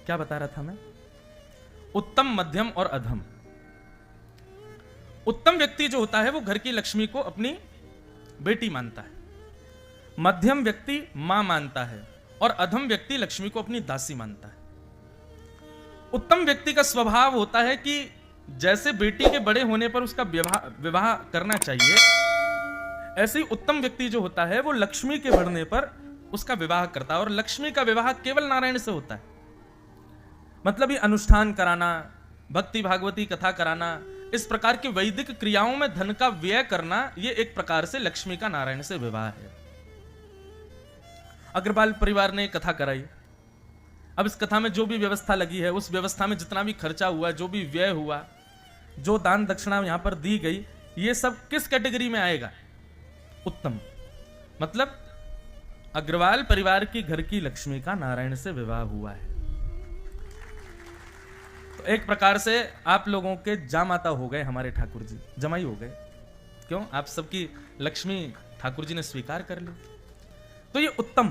क्या बता रहा था मैं? उत्तम, मध्यम और अधम। उत्तम व्यक्ति जो होता है वो घर की लक्ष्मी को अपनी बेटी मानता है, मध्यम व्यक्ति मां मानता है, और अधम व्यक्ति लक्ष्मी को अपनी दासी मानता है। उत्तम व्यक्ति का स्वभाव होता है कि जैसे बेटी के बड़े होने पर उसका विवाह करना चाहिए, ऐसे ही उत्तम व्यक्ति जो होता है वो लक्ष्मी के बढ़ने पर उसका विवाह करता है। और लक्ष्मी का विवाह केवल नारायण से होता है। मतलब ये अनुष्ठान कराना, भक्ति भागवती कथा कराना, इस प्रकार की वैदिक क्रियाओं में धन का व्यय करना, ये एक प्रकार से लक्ष्मी का नारायण से विवाह है। अग्रवाल परिवार ने कथा कराई। अब इस कथा में जो भी व्यवस्था लगी है, उस व्यवस्था में जितना भी खर्चा हुआ, जो भी व्यय हुआ, जो दान दक्षिणा यहां पर दी गई, ये सब किस कैटेगरी में आएगा? उत्तम। मतलब अग्रवाल परिवार की घर की लक्ष्मी का नारायण से विवाह हुआ है। तो एक प्रकार से आप लोगों के जामाता हो गए हमारे ठाकुर जी, जमाई हो गए। क्यों? आप सबकी लक्ष्मी ठाकुर जी ने स्वीकार कर ली। तो ये उत्तम।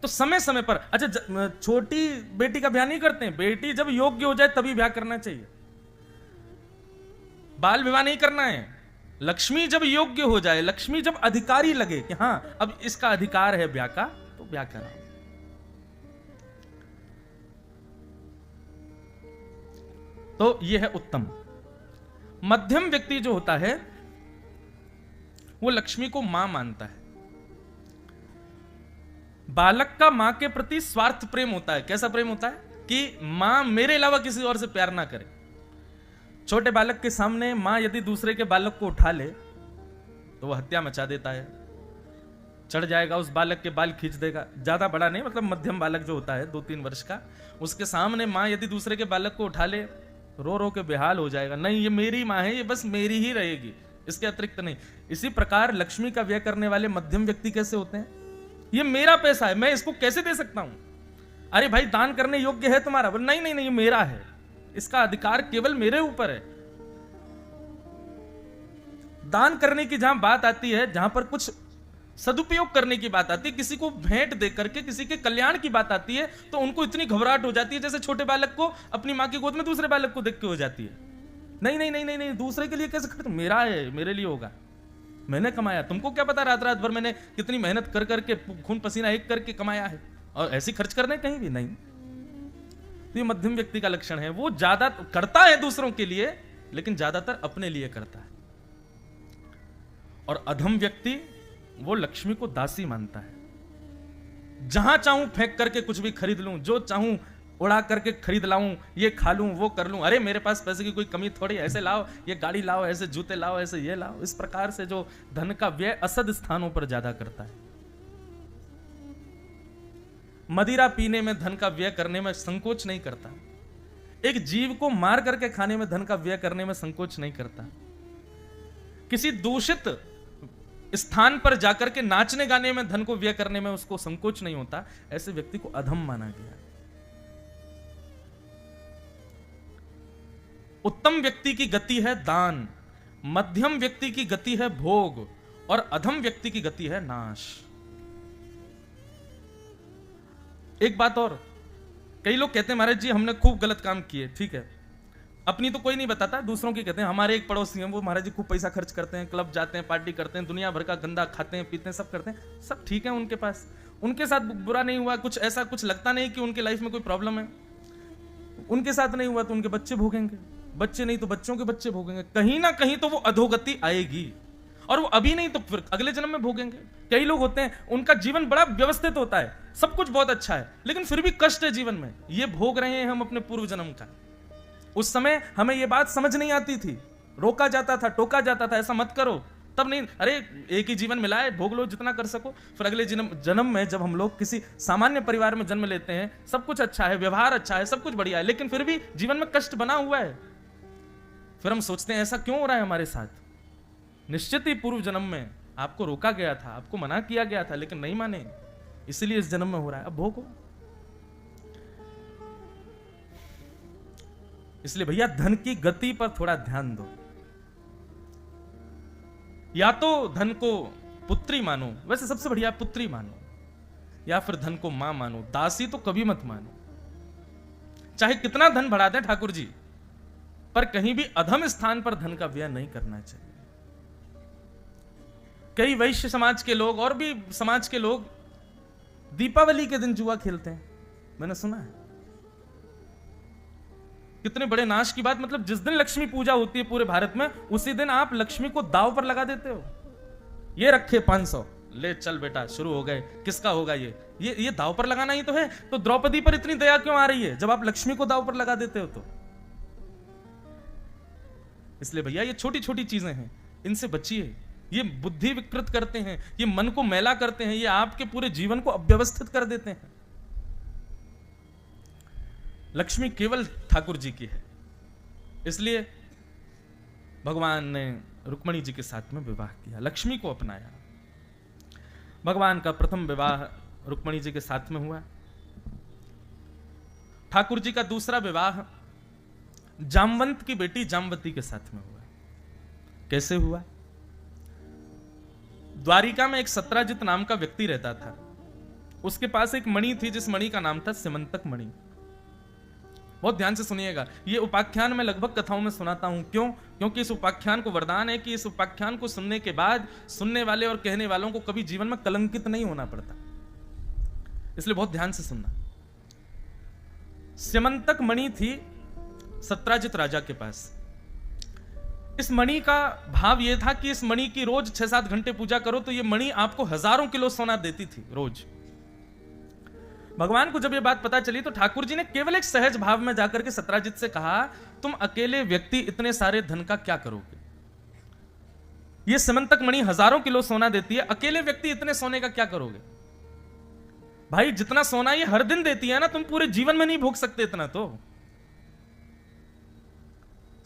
तो समय समय पर, अच्छा छोटी बेटी का ब्याह नहीं करते हैं, बेटी जब योग्य हो जाए तभी ब्याह करना चाहिए, बाल विवाह नहीं करना है। लक्ष्मी जब योग्य हो जाए, लक्ष्मी जब अधिकारी लगे कि हां अब इसका अधिकार है ब्याह का, तो ब्याह कराओ। तो यह है उत्तम। मध्यम व्यक्ति जो होता है वो लक्ष्मी को मां मानता है। बालक का मां के प्रति स्वार्थ प्रेम होता है। कैसा प्रेम होता है? कि मां मेरे अलावा किसी और से प्यार ना करे। छोटे बालक के सामने मां यदि दूसरे के बालक को उठा ले तो वह हत्या मचा देता है, चढ़ जाएगा, उस बालक के बाल खींच देगा। ज्यादा बड़ा नहीं, मतलब मध्यम बालक जो होता है 2-3 वर्ष का, उसके सामने मां यदि दूसरे के बालक को उठा ले, रो रो के बेहाल हो जाएगा। नहीं, ये मेरी मां है, ये बस मेरी ही रहेगी, इसके अतिरिक्त नहीं। इसी प्रकार लक्ष्मी का व्यय करने वाले मध्यम व्यक्ति कैसे होते हैं? ये मेरा पैसा है, मैं इसको कैसे दे सकता हूं? अरे भाई दान करने योग्य है तुम्हारा? नहीं नहीं नहीं, ये मेरा है, इसका अधिकार केवल मेरे ऊपर है। दान करने की जहां बात आती है, जहां पर कुछ सदुपयोग करने की बात आती है, किसी को भेंट दे करके किसी के कल्याण की बात आती है, तो उनको इतनी घबराहट हो जाती है जैसे छोटे बालक को अपनी मां की गोद में दूसरे बालक को देख के हो जाती है। नहीं नहीं नहीं नहीं नहीं, दूसरे के लिए कैसे खर्च? मेरा है, मेरे लिए होगा, मैंने कमाया। तुमको क्या पता रात रात भर मैंने कितनी मेहनत कर करके, खून पसीना एक करके कमाया है, और ऐसी खर्च करने कहीं भी नहीं। तो ये मध्यम व्यक्ति का लक्षण है। वो ज्यादा करता है दूसरों के लिए, लेकिन ज्यादातर अपने लिए करता है। और अधम व्यक्ति वो लक्ष्मी को दासी मानता है। जहां चाहूं फेंक करके कुछ भी खरीद लूं, जो चाहूं उड़ा करके खरीद लाऊं, ये खा लूं, वो कर लूं, अरे मेरे पास पैसे की कोई कमी थोड़ी, ऐसे लाओ, ये गाड़ी लाओ, ऐसे जूते लाओ, ऐसे ये लाओ। इस प्रकार से जो धन का व्यय असद स्थानों पर ज्यादा करता है। मदिरा पीने में धन का व्यय करने में संकोच नहीं करता। एक जीव को मार करके खाने में धन का व्यय करने में संकोच नहीं करता। किसी दूषित स्थान पर जाकर के नाचने गाने में धन को व्यय करने में उसको संकोच नहीं होता। ऐसे व्यक्ति को अधम माना गया। उत्तम व्यक्ति की गति है दान, मध्यम व्यक्ति की गति है भोग, और अधम व्यक्ति की गति है नाश। एक बात और, कई लोग कहते हैं महाराज जी हमने खूब गलत काम किए, ठीक है, अपनी तो कोई नहीं बताता, दूसरों की कहते हैं। हमारे एक पड़ोसी हैं, वो महाराज जी खूब पैसा खर्च करते हैं, क्लब जाते हैं, पार्टी करते हैं, दुनिया भर का गंदा खाते हैं, पीते हैं, सब करते हैं, सब ठीक है उनके पास, उनके साथ बुरा नहीं हुआ, कुछ ऐसा कुछ लगता नहीं कि उनके लाइफ में कोई प्रॉब्लम है। उनके साथ नहीं हुआ तो उनके बच्चे भोगेंगे, बच्चे नहीं तो बच्चों के बच्चे भोगेंगे। कहीं ना कहीं तो वो अधोगति आएगी, और वो अभी नहीं तो फिर अगले जन्म में भोगेंगे। कई लोग होते हैं उनका जीवन बड़ा व्यवस्थित होता है, सब कुछ बहुत अच्छा है, लेकिन फिर भी कष्ट है जीवन में। ये भोग रहे हैं हम अपने पूर्व जन्म का। उस समय हमें ये बात समझ नहीं आती थी, रोका जाता था, टोका जाता था, ऐसा मत करो, तब नहीं, अरे एक ही जीवन मिला है, भोग लो जितना कर सको। फिर अगले जन्म में जब हम लोग किसी सामान्य परिवार में जन्म लेते हैं, सब कुछ अच्छा है, व्यवहार अच्छा है, सब कुछ बढ़िया है, लेकिन फिर भी जीवन में कष्ट बना हुआ है। फिर हम सोचते हैं ऐसा क्यों हो रहा है हमारे साथ? निश्चित ही पूर्व जन्म में आपको रोका गया था, आपको मना किया गया था, लेकिन नहीं माने, इसलिए इस जन्म में हो रहा है। अब भोगो। इसलिए भैया धन की गति पर थोड़ा ध्यान दो। या तो धन को पुत्री मानो, वैसे सबसे बढ़िया पुत्री मानो, या फिर धन को मां मानो। दासी तो कभी मत मानो। चाहे कितना धन बढ़ा दें ठाकुर जी, पर कहीं भी अधम स्थान पर धन का व्यय नहीं करना चाहिए। कई वैश्य समाज के लोग और भी समाज के लोग दीपावली के दिन जुआ खेलते हैं, मैंने सुना है। कितने बड़े नाश की बात, मतलब जिस दिन लक्ष्मी पूजा होती है पूरे भारत में, उसी दिन आप लक्ष्मी को दांव पर लगा देते हो। ये रखे 500, ले चल बेटा, शुरू हो गए, किसका होगा ये दांव पर लगाना ही तो है। तो द्रौपदी पर इतनी दया क्यों आ रही है जब आप लक्ष्मी को दांव पर लगा देते हो? तो इसलिए भैया ये छोटी छोटी चीजें हैं, इनसे बचिए। ये बुद्धि विकृत करते हैं, ये मन को मैला करते हैं, ये आपके पूरे जीवन को अव्यवस्थित कर देते हैं। लक्ष्मी केवल ठाकुर जी की है, इसलिए भगवान ने रुक्मणी जी के साथ में विवाह किया, लक्ष्मी को अपनाया। भगवान का प्रथम विवाह रुक्मणी जी के साथ में हुआ। ठाकुर जी का दूसरा विवाह जामवंत की बेटी जामवती के साथ में हुआ। कैसे हुआ? द्वारिका में एक सत्राजित नाम का व्यक्ति रहता था। उसके पास एक मणि थी, जिस मणि का नाम था सिमंतक मणि। बहुत ध्यान से सुनिएगा, ये उपाख्यान मैं लगभग कथाओं में सुनाता हूं। क्यों? क्योंकि इस उपाख्यान को वरदान है कि इस उपाख्यान को सुनने के बाद सुनने वाले और कहने वालों को कभी जीवन में कलंकित नहीं होना पड़ता, इसलिए बहुत ध्यान से सुनना। सिमंतक मणि थी सत्राजित राजा के पास। इस मणि का भाव यह था कि इस मणि की रोज 6-7 घंटे पूजा करो तो यह मणि आपको हजारों किलो सोना देती थी रोज। भगवान को जब यह बात पता चली तो ठाकुर जी ने केवल एक सहज भाव में जाकर के सत्राजित से कहा, तुम अकेले व्यक्ति इतने सारे धन का क्या करोगे? यह सिमंतक मणि हजारों किलो सोना देती है, अकेले व्यक्ति इतने सोने का क्या करोगे? भाई जितना सोना ये हर दिन देती है ना, तुम पूरे जीवन में नहीं भोग सकते इतना। तो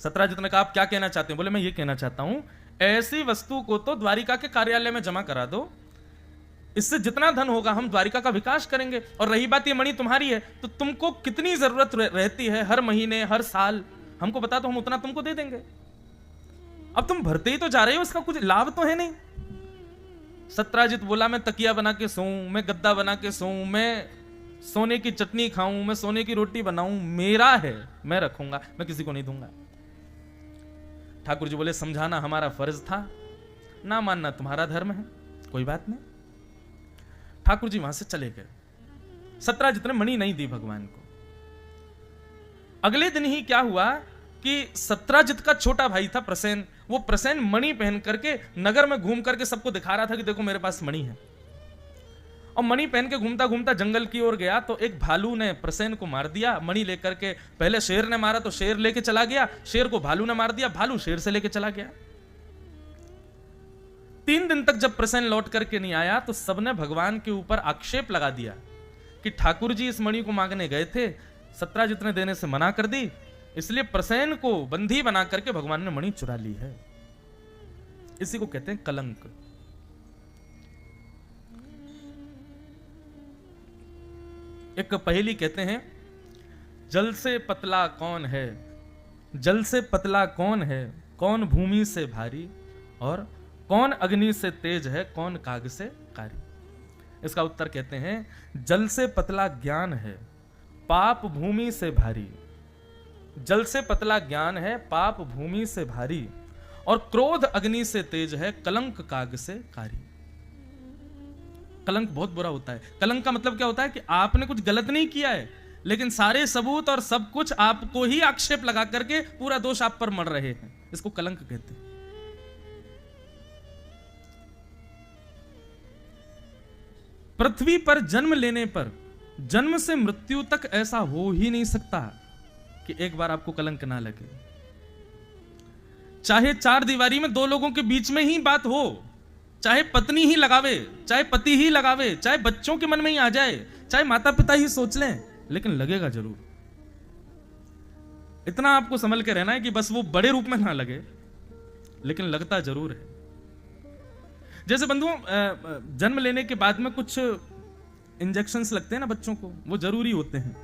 सत्राजित ने कहा, आप क्या कहना चाहते हैं? बोले, मैं ये कहना चाहता हूं, ऐसी वस्तु को तो द्वारिका के कार्यालय में जमा करा दो, इससे जितना धन होगा हम द्वारिका का विकास करेंगे। और रही बात ये मणि तुम्हारी है तो तुमको कितनी जरूरत रहती है हर महीने हर साल, हमको बता दो, हम उतना तुमको दे देंगे। अब तुम भरते ही तो जा रहे हो, इसका कुछ लाभ तो है नहीं। सत्राजित बोला, मैं तकिया बना के सोऊं, मैं गद्दा बना के सोऊं, मैं सोने की चटनी खाऊं, मैं सोने की रोटी बनाऊं, मेरा है, मैं रखूंगा, मैं किसी को नहीं दूंगा। ठाकुर जी बोले, समझाना हमारा फर्ज था, ना मानना तुम्हारा धर्म है, कोई बात नहीं। ठाकुर जी वहां से चले गए। सत्राजित ने मणि नहीं दी भगवान को। अगले दिन ही क्या हुआ कि सत्राजित का छोटा भाई था प्रसेन, वो प्रसेन मणि पहन करके नगर में घूम करके सबको दिखा रहा था कि देखो मेरे पास मणि है। और मणि पहन के घूमता घूमता जंगल की ओर गया तो एक भालू ने प्रसेन को मार दिया मणि लेकर के। पहले शेर ने मारा तो शेर लेके चला गया, शेर को भालू ने मार दिया, भालू शेर से लेके चला गया। 3 दिन तक जब प्रसेन लौट करके नहीं आया तो सबने भगवान के ऊपर आक्षेप लगा दिया कि ठाकुर जी इस मणि को मांगने गए थे, सत्राजित ने देने से मना कर दी, इसलिए प्रसेन को बंदी बना करके भगवान ने मणि चुरा ली है। इसी को कहते हैं कलंक। एक पहेली कहते हैं, जल से पतला कौन है, जल से पतला कौन है, कौन भूमि से भारी, और कौन अग्नि से तेज है, कौन काग से कारी। इसका उत्तर कहते हैं, जल से पतला ज्ञान है, पाप भूमि से भारी। जल से पतला ज्ञान है, पाप भूमि से भारी, और क्रोध अग्नि से तेज है, कलंक काग से कारी। कलंक बहुत बुरा होता है। कलंक का मतलब क्या होता है कि आपने कुछ गलत नहीं किया है, लेकिन सारे सबूत और सब कुछ आपको ही आक्षेप लगा करके पूरा दोष आप पर मढ़ रहे हैं, इसको कलंक कहते हैं। पृथ्वी पर जन्म लेने पर जन्म से मृत्यु तक ऐसा हो ही नहीं सकता कि एक बार आपको कलंक ना लगे। चाहे 4 दीवारी में 2 लोगों के बीच में ही बात हो, चाहे पत्नी ही लगावे, चाहे पति ही लगावे, चाहे बच्चों के मन में ही आ जाए, चाहे माता पिता ही सोच लें, लेकिन लगेगा जरूर। इतना आपको संभल के रहना है कि बस वो बड़े रूप में ना लगे, लेकिन लगता जरूर है। जैसे बंधुओं, जन्म लेने के बाद में कुछ इंजेक्शंस लगते हैं ना बच्चों को, वो जरूरी होते हैं।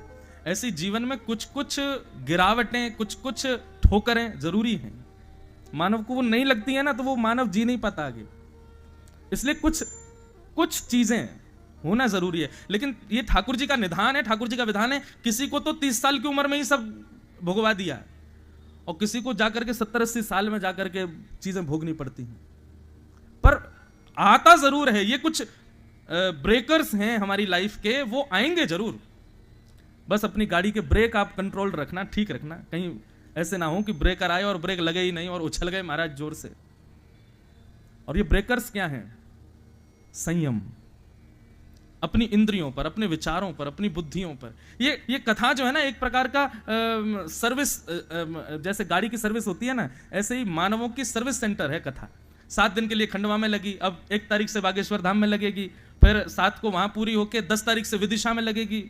ऐसे जीवन में कुछ कुछ गिरावटें, कुछ कुछ ठोकरें जरूरी हैं। मानव को वो नहीं लगती है ना तो वो मानव जी नहीं पाता आगे। इसलिए कुछ चीजें होना जरूरी है। लेकिन ये ठाकुर जी का निधान है, ठाकुर जी का विधान है। किसी को तो 30 साल की उम्र में ही सब भुगवा दिया और किसी को जाकर के 70-80 साल में जाकर के चीजें भोगनी पड़ती हैं। पर आता जरूर है। ये कुछ ब्रेकर्स हैं हमारी लाइफ के, वो आएंगे जरूर। बस अपनी गाड़ी के ब्रेक आप कंट्रोल रखना, ठीक रखना, कहीं ऐसे ना हो कि ब्रेकर आए और ब्रेक लगे ही नहीं और उछल गए महाराज जोर से। और ये ब्रेकर्स क्या हैं? संयम, अपनी इंद्रियों पर, अपने विचारों पर, अपनी बुद्धियों पर। ये कथा जो है ना, एक प्रकार का सर्विस, जैसे गाड़ी की सर्विस होती है ना, ऐसे ही मानवों की सर्विस सेंटर है कथा। 7 दिन के लिए खंडवा में लगी, अब 1 तारीख से बागेश्वर धाम में लगेगी, फिर 7 को वहां पूरी होके 10 तारीख से विदिशा में लगेगी,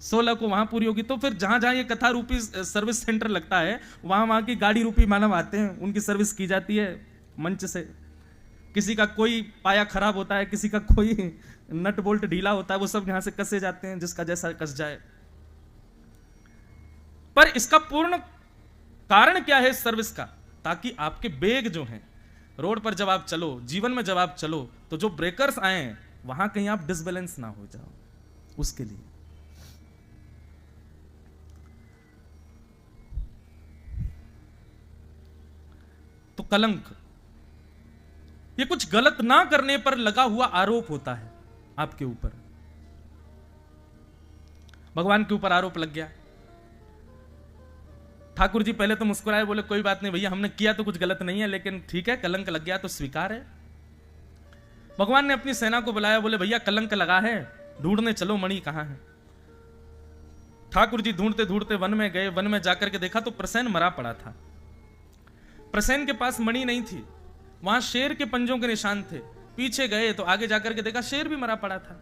16 को वहां पूरी होगी। तो फिर जहां जहां ये कथा रूपी सर्विस सेंटर लगता है, वहां वहां की गाड़ी रूपी मानव आते हैं, उनकी सर्विस की जाती है मंच से। किसी का कोई पाया खराब होता है, किसी का कोई नट बोल्ट ढीला होता है, वो सब यहां से कसे जाते हैं, जिसका जैसा कस जाए। पर इसका पूर्ण कारण क्या है इस सर्विस का? ताकि आपके वेग जो हैं, रोड पर जब आप चलो, जीवन में जब आप चलो, तो जो ब्रेकर्स आए हैं वहां कहीं आप डिसबैलेंस ना हो जाओ, उसके लिए। तो कलंक, ये कुछ गलत ना करने पर लगा हुआ आरोप होता है आपके ऊपर। भगवान के ऊपर आरोप लग गया। ठाकुर जी पहले तो मुस्कुराए, बोले कोई बात नहीं भैया, हमने किया तो कुछ गलत नहीं है, लेकिन ठीक है, कलंक लग गया तो स्वीकार है। भगवान ने अपनी सेना को बुलाया, बोले भैया कलंक लगा है, ढूंढने चलो मणि कहां है। ठाकुर जी ढूंढते ढूंढते वन में गए। वन में जाकर के देखा तो प्रसेन मरा पड़ा था। प्रसेन के पास मणि नहीं थी, वहां शेर के पंजों के निशान थे। पीछे गए तो आगे जाकर के देखा शेर भी मरा पड़ा था।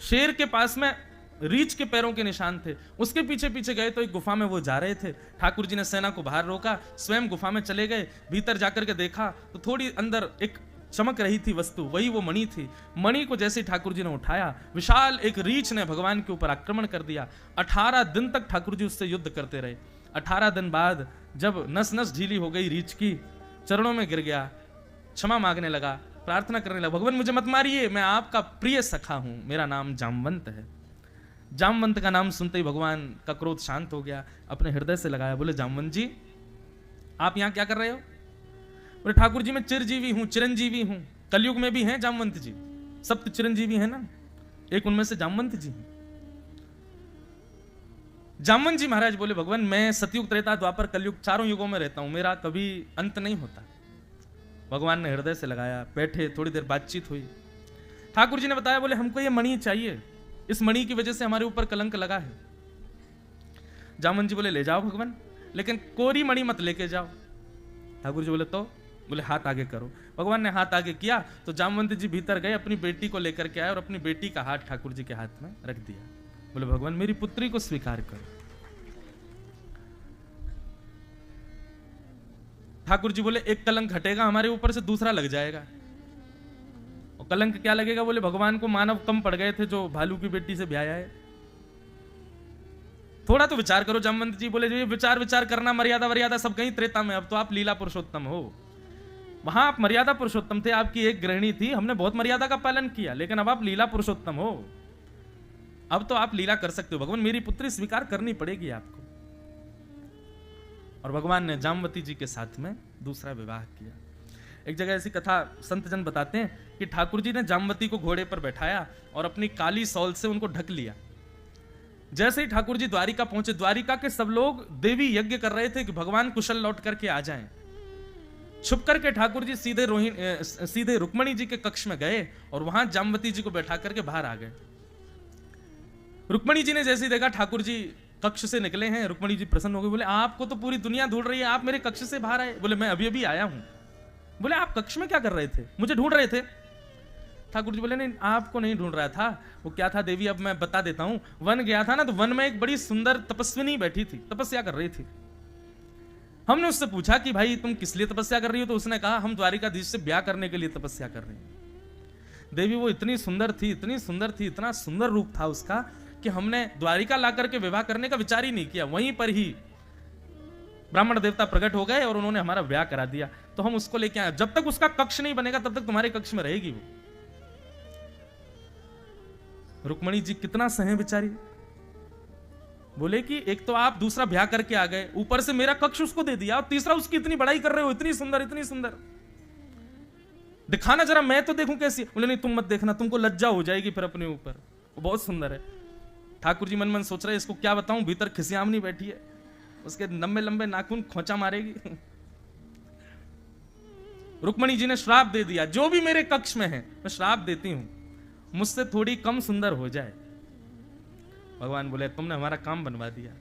शेर के पास में रीछ के पैरों के निशान थे। उसके पीछे पीछे गए तो एक गुफा में वो जा रहे थे। ठाकुर जी ने सेना को बाहर रोका, स्वयं गुफा में चले गए। भीतर जाकर के देखा तो थोड़ी अंदर एक चमक रही थी वस्तु, वही वो मणि थी। मणि को जैसे ठाकुर जी ने उठाया, विशाल एक रीछ ने भगवान के ऊपर आक्रमण कर दिया। 18 दिन तक ठाकुर जी उससे युद्ध करते रहे। 18 दिन बाद जब नस नस ढीली हो गई रीछ की, चरणों में गिर गया, क्षमा मांगने लगा, प्रार्थना करने लगा, भगवान मुझे मत मारिए, मैं आपका प्रिय सखा हूं, मेरा नाम जामवंत है। जामवंत का नाम सुनते ही भगवान का क्रोध शांत हो गया, अपने हृदय से लगाया, बोले जामवंत जी आप यहां क्या कर रहे हो? बोले ठाकुर जी मैं चिरजीवी हूं, चिरंजीवी हूं। कलयुग में भी हैं जामवंत जी, सप्त चिरंजीवी है ना, एक उनमें से जामवंत जी हैं। जामवंत जी महाराज बोले भगवान मैं सतयुग, त्रेता, द्वापर, कलयुग चारों युगों में रहता हूं, मेरा कभी अंत नहीं होता। भगवान ने हृदय से लगाया, बैठे, थोड़ी देर बातचीत हुई। ठाकुर जी ने बताया, बोले हमको ये मणि चाहिए, इस मणि की वजह से हमारे ऊपर कलंक लगा है। जामवंत जी बोले ले जाओ भगवान, लेकिन कोरी मणि मत लेके जाओ। ठाकुर जी बोले तो? बोले हाथ आगे करो। भगवान ने हाथ आगे किया तो जामवंत जी भीतर गए, अपनी बेटी को लेकर के आए और अपनी बेटी का हाथ ठाकुर जी के हाथ में रख दिया। बोले भगवान मेरी पुत्री को स्वीकार करो। ठाकुर जी बोले एक कलंक हटेगा हमारे ऊपर से, दूसरा लग जाएगा। और कलंक क्या लगेगा? बोले भगवान को मानव कम पड़ गए थे जो भालू की बेटी से ब्याया है। थोड़ा तो विचार करो जामवंत जी। बोले जो विचार करना, मर्यादा वर्यादा सब कहीं त्रेता में, अब तो आप लीला पुरुषोत्तम हो। वहां आप मर्यादा पुरुषोत्तम थे, आपकी एक गृहिणी थी, हमने बहुत मर्यादा का पालन किया, लेकिन अब आप लीला पुरुषोत्तम हो, अब तो आप लीला कर सकते हो। भगवान मेरी पुत्री स्वीकार करनी पड़ेगी आपको। और भगवान ने जामवती जी के साथ में दूसरा विवाह किया। एक जगह ऐसी कथा संत जन बताते हैं कि ठाकुर जी ने जामवती को घोड़े पर बैठाया और अपनी काली सौल से उनको ढक लिया। जैसे ही ठाकुर जी द्वारिका पहुंचे, द्वारिका के सब लोग देवी यज्ञ कर रहे थे कि भगवान कुशल लौट करके आ जाएं। छुप करके ठाकुर जी सीधे रुक्मणी जी के कक्ष में गए और वहां जामवती जी को बैठा करके बाहर आ गए। रुक्मणी जी ने जैसे ही देखा ठाकुर जी कक्ष से निकले हैं, रुक्मणी जी प्रसन्न हो गए। बोले आपको तो पूरी दुनिया ढूंढ रही है, आप मेरे कक्ष से बाहर आए? बोले मैं अभी अभी आया हूं। बोले आप कक्ष में क्या कर रहे थे? मुझे ढूंढ रहे थे। ठाकुर जी बोले नहीं आपको नहीं ढूंढ रहा था। वो क्या था देवी, अब मैं बता देता हूं। वन गया था ना, तो वन में एक बड़ी सुंदर तपस्विनी बैठी थी, तपस्या कर रही थी। हमने उससे पूछा कि भाई तुम किस लिए तपस्या कर रही हो? तो उसने कहा हम द्वारिकाधीश से ब्याह करने के लिए तपस्या कर रहे हैं। देवी वो इतनी सुंदर थी, इतनी सुंदर थी, इतना सुंदर रूप था उसका कि हमने द्वारिका ला करके विवाह करने का विचार ही नहीं किया। वहीं पर ही ब्राह्मण देवता प्रकट हो गए और उन्होंने हमारा ब्याह करा दिया। तो हम उसको लेके आए। जब तक उसका कक्ष नहीं बनेगा तब तक तुम्हारे कक्ष में रहेगी वो। रुक्मणी जी कितना सहे बेचारी। बोले कि एक तो आप दूसरा ब्याह करके आ गए, ऊपर से मेरा कक्ष उसको दे दिया, और तीसरा उसकी इतनी बड़ाई कर रहे हो, इतनी सुंदर इतनी सुंदर, दिखाना जरा मैं तो देखूं कैसी। बोले नहीं तुम मत देखना, तुमको लज्जा हो जाएगी फिर अपने ऊपर, वो बहुत सुंदर है। ठाकुर जी मन मन सोच रहे इसको क्या बताऊं, भीतर खिसियामनी बैठी है, उसके लंबे लंबे नाखून खोचा मारेगी। रुक्मणी जी ने श्राप दे दिया, जो भी मेरे कक्ष में है मैं श्राप देती हूं, मुझसे थोड़ी कम सुंदर हो जाए। भगवान बोले तुमने हमारा काम बनवा दिया।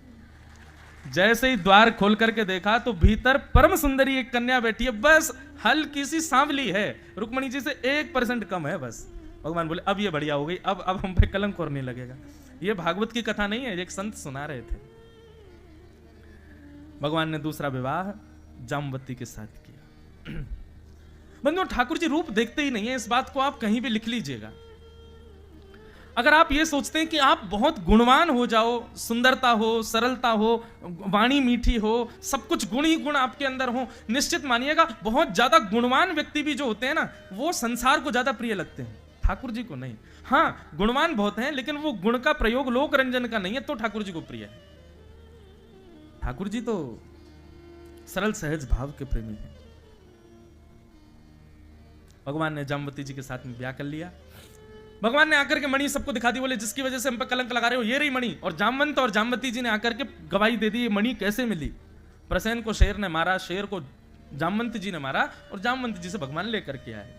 जैसे ही द्वार खोल करके देखा तो भीतर परम सुंदरी एक कन्या बैठी है, बस हल्की सी सांवली है, रुक्मणी जी से 1% कम है बस। भगवान बोले अब ये बढ़िया हो गई, अब हम पे कलंक और नहीं लगेगा। ये भागवत की कथा नहीं है, एक संत सुना रहे थे। भगवान ने दूसरा विवाह जामवती के साथ किया। बंधुओं, ठाकुर जी रूप देखते ही नहीं है, इस बात को आप कहीं भी लिख लीजिएगा। अगर आप ये सोचते हैं कि आप बहुत गुणवान हो जाओ, सुंदरता हो, सरलता हो, वाणी मीठी हो, सब कुछ गुण ही गुण आपके अंदर हो, निश्चित मानिएगा बहुत ज्यादा गुणवान व्यक्ति भी जो होते हैं ना, वो संसार को ज्यादा प्रिय लगते हैं, ठाकुर जी को नहीं। हाँ, गुणवान बहुत हैं, लेकिन वो गुण का प्रयोग लोक रंजन का नहीं है, तो ठाकुर जी को प्रिय है। ठाकुर जी तो सरल सहज भाव के प्रेमी हैं। भगवान ने जामवती जी के साथ में ब्याह कर लिया। भगवान ने आकर के मणि सबको दिखा दी, बोले जिसकी वजह से हम पे कलंक लगा रहे हो ये रही मणि। और जामवंत और जामवती जी ने आकर के गवाही दे दी, ये मणि कैसे मिली। प्रसेन को शेर ने मारा, शेर को जामवंत जी ने मारा, और जामवंत जी से भगवान लेकर के आए।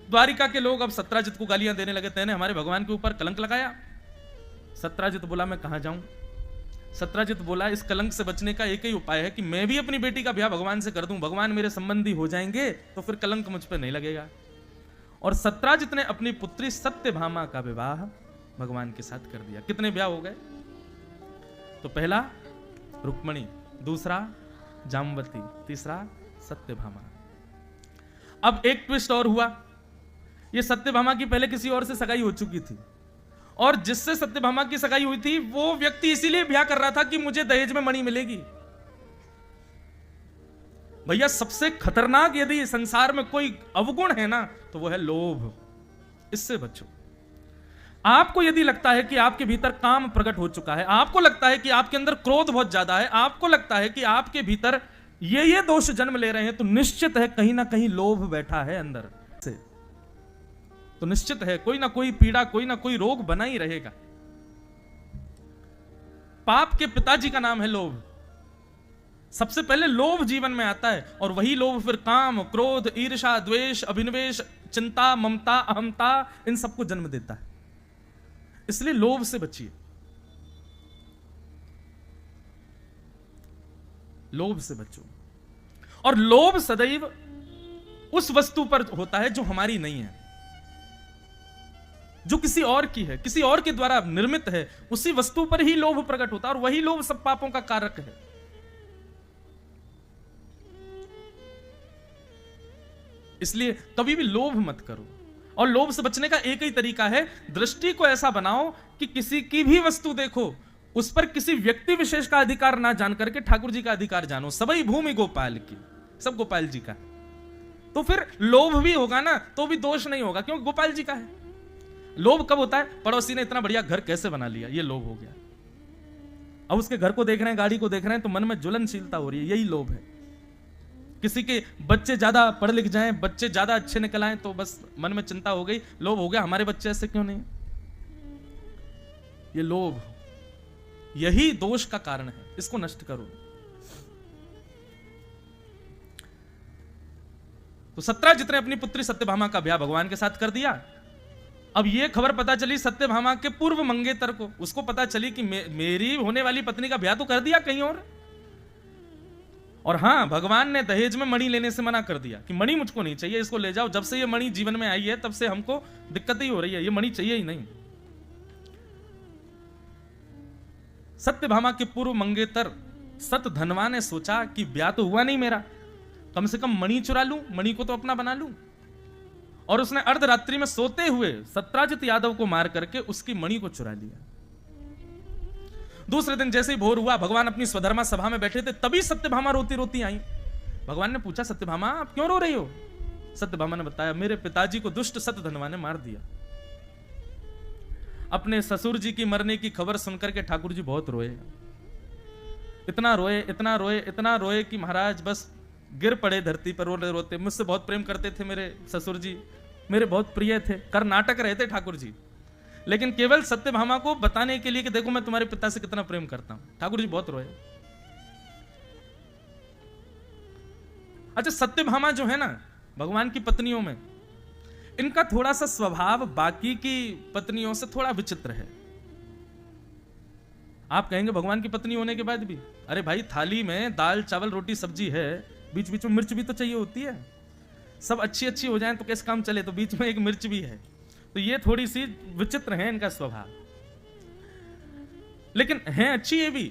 द्वारिका के लोग अब सत्राजित को गालियां देने लगे, तेने हमारे भगवान के ऊपर कलंक लगाया। सत्राजित बोला मैं कहां जाऊं। सत्राजित बोला इस कलंक से बचने का एक ही उपाय है कि मैं भी अपनी बेटी का ब्याह भगवान से कर दूं, भगवान मेरे संबंधी हो जाएंगे तो फिर कलंक मुझ पर नहीं लगेगा। और सत्राजित ने अपनी पुत्री सत्यभामा का विवाह भगवान के साथ कर दिया। कितने ब्याह हो गए? तो पहला रुक्मणी, दूसरा जामवती, तीसरा सत्यभामा। अब एक ट्विस्ट और हुआ, ये सत्यभामा की पहले किसी और से सगाई हो चुकी थी, और जिससे सत्यभामा की सगाई हुई थी वो व्यक्ति इसीलिए ब्याह कर रहा था कि मुझे दहेज में मणि मिलेगी। भैया, सबसे खतरनाक यदि संसार में कोई अवगुण है ना, तो वो है लोभ। इससे बचो। आपको यदि लगता है कि आपके भीतर काम प्रकट हो चुका है, आपको लगता है कि आपके अंदर क्रोध बहुत ज्यादा है, आपको लगता है कि आपके भीतर ये दोष जन्म ले रहे हैं, तो निश्चित है कहीं ना कहीं लोभ बैठा है अंदर से। तो निश्चित है कोई ना कोई पीड़ा, कोई ना कोई रोग बना ही रहेगा। पाप के पिताजी का नाम है लोभ। सबसे पहले लोभ जीवन में आता है, और वही लोभ फिर काम, क्रोध, ईर्ष्या, द्वेष, अभिनिवेश, चिंता, ममता, अहमता, इन सबको जन्म देता है। इसलिए लोभ से बचिए, लोभ से बचो। और लोभ सदैव उस वस्तु पर होता है जो हमारी नहीं है, जो किसी और की है, किसी और के द्वारा निर्मित है, उसी वस्तु पर ही लोभ प्रकट होता है, और वही लोभ सब पापों का कारक है। इसलिए कभी भी लोभ मत करो। और लोभ से बचने का एक ही तरीका है, दृष्टि को ऐसा बनाओ कि किसी की भी वस्तु देखो, उस पर किसी व्यक्ति विशेष का अधिकार ना जान करके ठाकुर जी का अधिकार जानो। सबई भूमि गोपाल की, सब गोपाल जी का है। तो फिर लोभ भी होगा ना तो भी दोष नहीं होगा, क्योंकि गोपाल जी का है। लोभ कब होता है? पड़ोसी ने इतना बढ़िया घर कैसे बना लिया, ये लोभ हो गया। अब उसके घर को देख रहे हैं, गाड़ी को देख रहे हैं, तो मन में ज्वलनशीलता हो रही है, यही लोभ है। किसी के बच्चे ज्यादा पढ़ लिख जाएं, बच्चे ज्यादा अच्छे निकल आए, तो बस मन में चिंता हो गई, लोभ हो गया, हमारे बच्चे ऐसे क्यों नहीं। ये लोभ, यही दोष का कारण है, इसको नष्ट करो। तो सत्राजित ने अपनी पुत्री सत्यभामा का ब्याह भगवान के साथ कर दिया। अब ये खबर पता चली सत्यभामा के पूर्व मंगेतर को, उसको पता चली कि मेरी होने वाली पत्नी का ब्याह तो कर दिया कहीं और हां, भगवान ने दहेज में मणि लेने से मना कर दिया कि मणि मुझको नहीं चाहिए, इसको ले जाओ। जब से ये मणि जीवन में आई है तब से हमको दिक्कत ही हो रही है, ये मणि चाहिए ही नहीं। सत्यभामा के पूर्व मंगेतर सतधनवा ने सोचा कि ब्याह तो हुआ नहीं मेरा, कम से कम मणि चुरा लूं, मणि को तो अपना बना लूं। और उसने अर्धरात्रि में सोते हुए सत्राजित यादव को मार करके उसकी मणि को चुरा लिया। दूसरे दिन जैसे ही भोर हुआ, भगवान अपनी स्वधर्मा सभा में बैठे थे, तभी सत्यभामा रोती रोती आई। भगवान ने पूछा, सत्यभामा आप क्यों रो रही हो? सत्यभामा ने बताया, मेरे पिताजी को दुष्ट सतधनवा ने मार दिया। अपने ससुर जी की मरने की खबर सुनकर के ठाकुर जी बहुत रोए, इतना रोए इतना रोए इतना रोए कि महाराज बस गिर पड़े धरती पर रोते रोते। मुझसे बहुत प्रेम करते थे मेरे ससुर जी, मेरे बहुत प्रिय थे, कर्नाटक रहे थे ठाकुर जी, लेकिन केवल सत्यभामा को बताने के लिए कि देखो मैं तुम्हारे पिता से कितना प्रेम करता हूं। ठाकुर जी बहुत रोए। अच्छा, सत्यभामा जो है ना भगवान की पत्नियों में, इनका थोड़ा सा स्वभाव बाकी की पत्नियों से थोड़ा विचित्र है। आप कहेंगे भगवान की पत्नी होने के बाद भी, अरे भाई थाली में दाल चावल रोटी सब्जी है, बीच बीच में मिर्च भी तो चाहिए होती है। सब अच्छी अच्छी हो जाए तो कैसे काम चले, तो बीच में एक मिर्च भी है। तो ये थोड़ी सी विचित्र है इनका स्वभाव, लेकिन है अच्छी ये भी,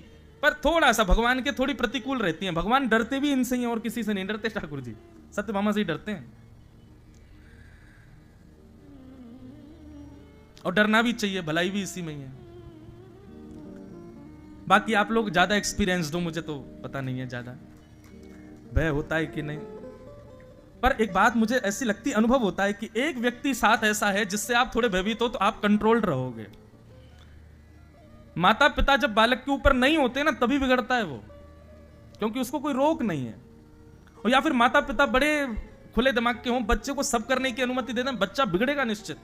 पर थोड़ा सा भगवान के थोड़ी प्रतिकूल रहती हैं। भगवान डरते भी इनसे ही और किसी से नहीं डरते, ठाकुर जी सत्यभामा से ही डरते हैं। और डरना भी चाहिए, भलाई भी इसी में ही है। बाकी आप लोग ज्यादा एक्सपीरियंस दो, मुझे तो पता नहीं है ज्यादा भय होता है कि नहीं, पर एक बात मुझे ऐसी लगती, अनुभव होता है कि एक व्यक्ति साथ ऐसा है जिससे आप थोड़े भयभीत हो तो आप कंट्रोल्ड रहोगे। माता पिता जब बालक के ऊपर नहीं होते ना तभी बिगड़ता है वो, क्योंकि उसको कोई रोक नहीं है। और या फिर माता पिता बड़े खुले दिमाग के हों, बच्चे को सब करने की अनुमति दे दें, बच्चा बिगड़ेगा निश्चित।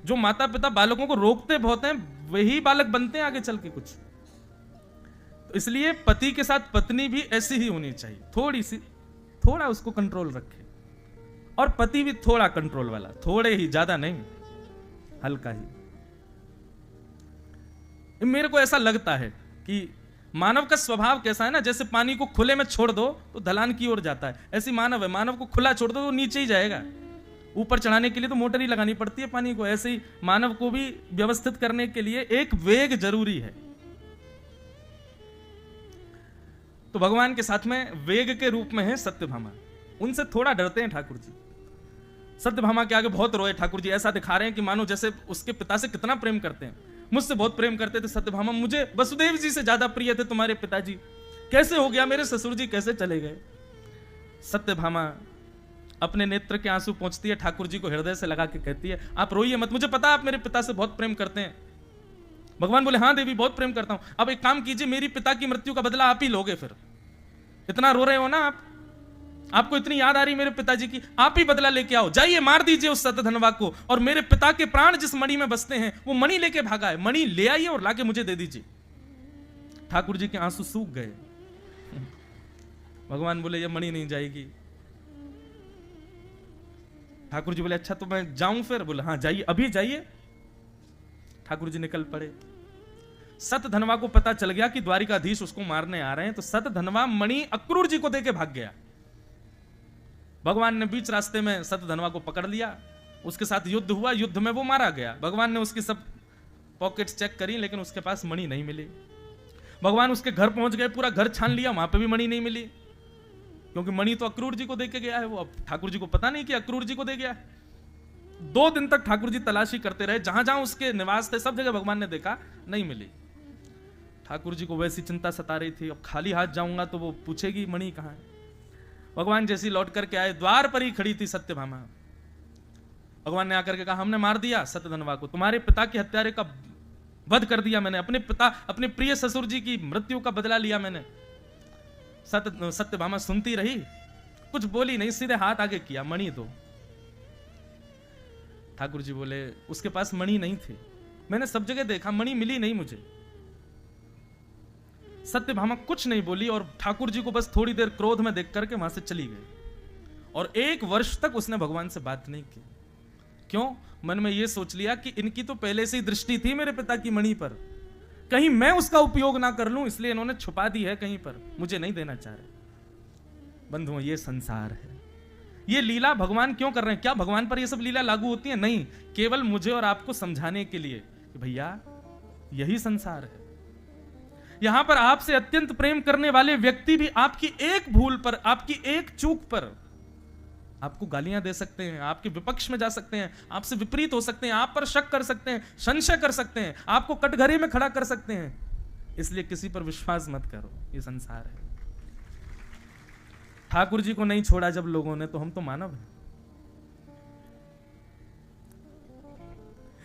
जो माता पिता बालकों को रोकते बहुत हैं वही बालक बनते हैं आगे चल के कुछ। तो इसलिए पति के साथ पत्नी भी ऐसी ही होनी चाहिए, थोड़ा उसको कंट्रोल रखे, और पति भी थोड़ा कंट्रोल वाला, थोड़े ही, ज्यादा नहीं, हल्का ही। मेरे को ऐसा लगता है कि मानव का स्वभाव कैसा है ना, जैसे पानी को खुले में छोड़ दो तो ढलान की ओर जाता है, ऐसी मानव है। मानव को खुला छोड़ दो तो नीचे ही जाएगा, ऊपर चढ़ाने के लिए तो मोटर ही लगानी पड़ती है पानी को। ऐसे ही मानव को भी व्यवस्थित करने के लिए एक वेग जरूरी है। तो भगवान के साथ में वेग के रूप में है सत्यभामा, उनसे थोड़ा डरते हैं ठाकुर जी। सत्यभामा के आगे बहुत रोए ठाकुर जी, ऐसा दिखा रहे हैं कि मानो जैसे उसके पिता से कितना प्रेम करते हैं। मुझसे बहुत प्रेम करते थे सत्यभामा, मुझे वसुदेव जी से ज्यादा प्रिय थे तुम्हारे पिताजी, कैसे हो गया, मेरे ससुर जी कैसे चले गए। सत्यभामा अपने नेत्र के आंसू पोंछती है, ठाकुर जी को हृदय से लगा के कहती है आप रोइए मत, मुझे पता है आप मेरे पिता से बहुत प्रेम करते हैं। भगवान बोले हाँ देवी बहुत प्रेम करता हूं। अब एक काम कीजिए, मेरी पिता की मृत्यु का बदला आप ही लोगे। फिर इतना रो रहे हो ना आप, आपको इतनी याद आ रही मेरे पिताजी की, आप ही बदला लेके आओ, जाइए मार दीजिए उस सत्यधनवा को, और मेरे पिता के प्राण जिस मणि में बसते हैं वो मणि लेके भागा है, मणि ले आइए और लाके मुझे दे दीजिए। ठाकुर जी के आंसू सूख गए। भगवान बोले ये मणि नहीं जाएगी। ठाकुर जी बोले अच्छा तो मैं जाऊं फिर? बोले हाँ जाइए, अभी जाइए। ठाकुर जी निकल पड़े। सतधनवा को पता चल गया कि द्वारिकाधीश उसको मारने आ रहे हैं, तो सतधनवा मणि अक्रूर जी को देके भाग गया। भगवान ने बीच रास्ते में सतधनवा को पकड़ लिया, उसके साथ युद्ध हुआ, युद्ध में वो मारा गया। भगवान ने उसकी सब पॉकेट्स चेक करी, लेकिन उसके पास मणि नहीं मिली। भगवान उसके घर पहुंच गए, पूरा घर छान लिया, वहां पे भी मणि नहीं मिली, क्योंकि मणि तो अक्रूर जी को देके गया है वो। अब ठाकुर जी को पता नहीं कि अक्रूर जी को दे गया। 2 दिन तक ठाकुर जी तलाशी करते रहे, जहां जहां उसके निवास थे सब जगह भगवान ने देखा, नहीं मिली। ठाकुर जी को वैसी चिंता सता रही थी, अब खाली हाथ जाऊंगा तो वो पूछेगी मणि कहां है। भगवान जैसी लौट करके आए, द्वार पर ही खड़ी थी सत्यभामा। भगवान ने आकर के कहा हमने मार दिया सत्यधनवा को, तुम्हारे पिता के हत्यारे का वध कर दिया मैंने, अपने प्रिय ससुर जी की मृत्यु का बदला लिया मैंने। सत्यभामा सुनती रही, कुछ बोली नहीं, सीधे हाथ आगे किया, मणि दो। ठाकुर जी बोले उसके पास मणि नहीं थे, मैंने सब जगह देखा, मणि मिली नहीं मुझे। सत्यभामा कुछ नहीं बोली और ठाकुर जी को बस थोड़ी देर क्रोध में देख करके वहां से चली गई, और 1 वर्ष तक उसने भगवान से बात नहीं की। क्यों? मन में यह सोच लिया कि इनकी तो पहले से ही दृष्टि थी मेरे पिता की मणि पर, कहीं मैं उसका उपयोग ना कर लूं, इसलिए इन्होंने छुपा दी है कहीं पर, मुझे नहीं देना चाह रहे। बंधुओं ये संसार है, ये लीला भगवान क्यों कर रहे हैं? क्या भगवान पर ये सब लीला लागू होती है? नहीं, केवल मुझे और आपको समझाने के लिए कि भैया यही संसार है। यहां पर आपसे अत्यंत प्रेम करने वाले व्यक्ति भी आपकी एक भूल पर, आपकी एक चूक पर आपको गालियां दे सकते हैं, आपके विपक्ष में जा सकते हैं, आपसे विपरीत हो सकते हैं, आप पर शक कर सकते हैं, संशय कर सकते हैं, आपको कटघरे में खड़ा कर सकते हैं। इसलिए किसी पर विश्वास मत करो, ये संसार है। ठाकुर जी को नहीं छोड़ा जब लोगों ने, तो हम तो मानव हैं।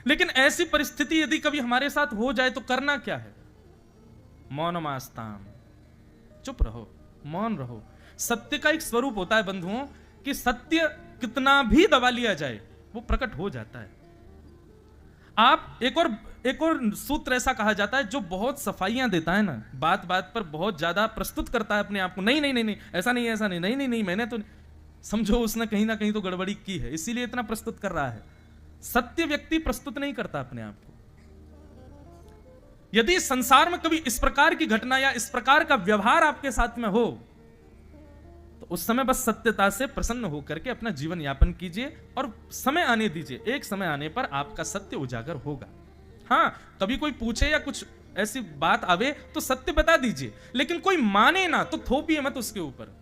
लेकिन ऐसी परिस्थिति यदि कभी हमारे साथ हो जाए तो करना क्या है? मौनमास्ताम, चुप रहो, मौन रहो। सत्य का एक स्वरूप होता है बंधुओं कि सत्य कितना भी दबा लिया जाए वो प्रकट हो जाता है। आप एक और सूत्र ऐसा कहा जाता है जो बहुत सफाइयां देता है ना, बात बात पर बहुत ज्यादा प्रस्तुत करता है अपने आप को, नहीं नहीं नहीं नहीं ऐसा नहीं ऐसा नहीं नहीं नहीं नहीं मैंने तो, समझो उसने कहीं ना कहीं तो गड़बड़ी की है, इसीलिए इतना प्रस्तुत कर रहा है। सत्य व्यक्ति प्रस्तुत नहीं करता अपने आप को। यदि संसार में कभी इस प्रकार की घटना या इस प्रकार का व्यवहार आपके साथ में हो तो उस समय बस सत्यता से प्रसन्न होकर के अपना जीवन यापन कीजिए और समय आने दीजिए, एक समय आने पर आपका सत्य उजागर होगा। हाँ, कभी कोई पूछे या कुछ ऐसी बात आवे तो सत्य बता दीजिए, लेकिन कोई माने ना तो थोपिए मत उसके ऊपर।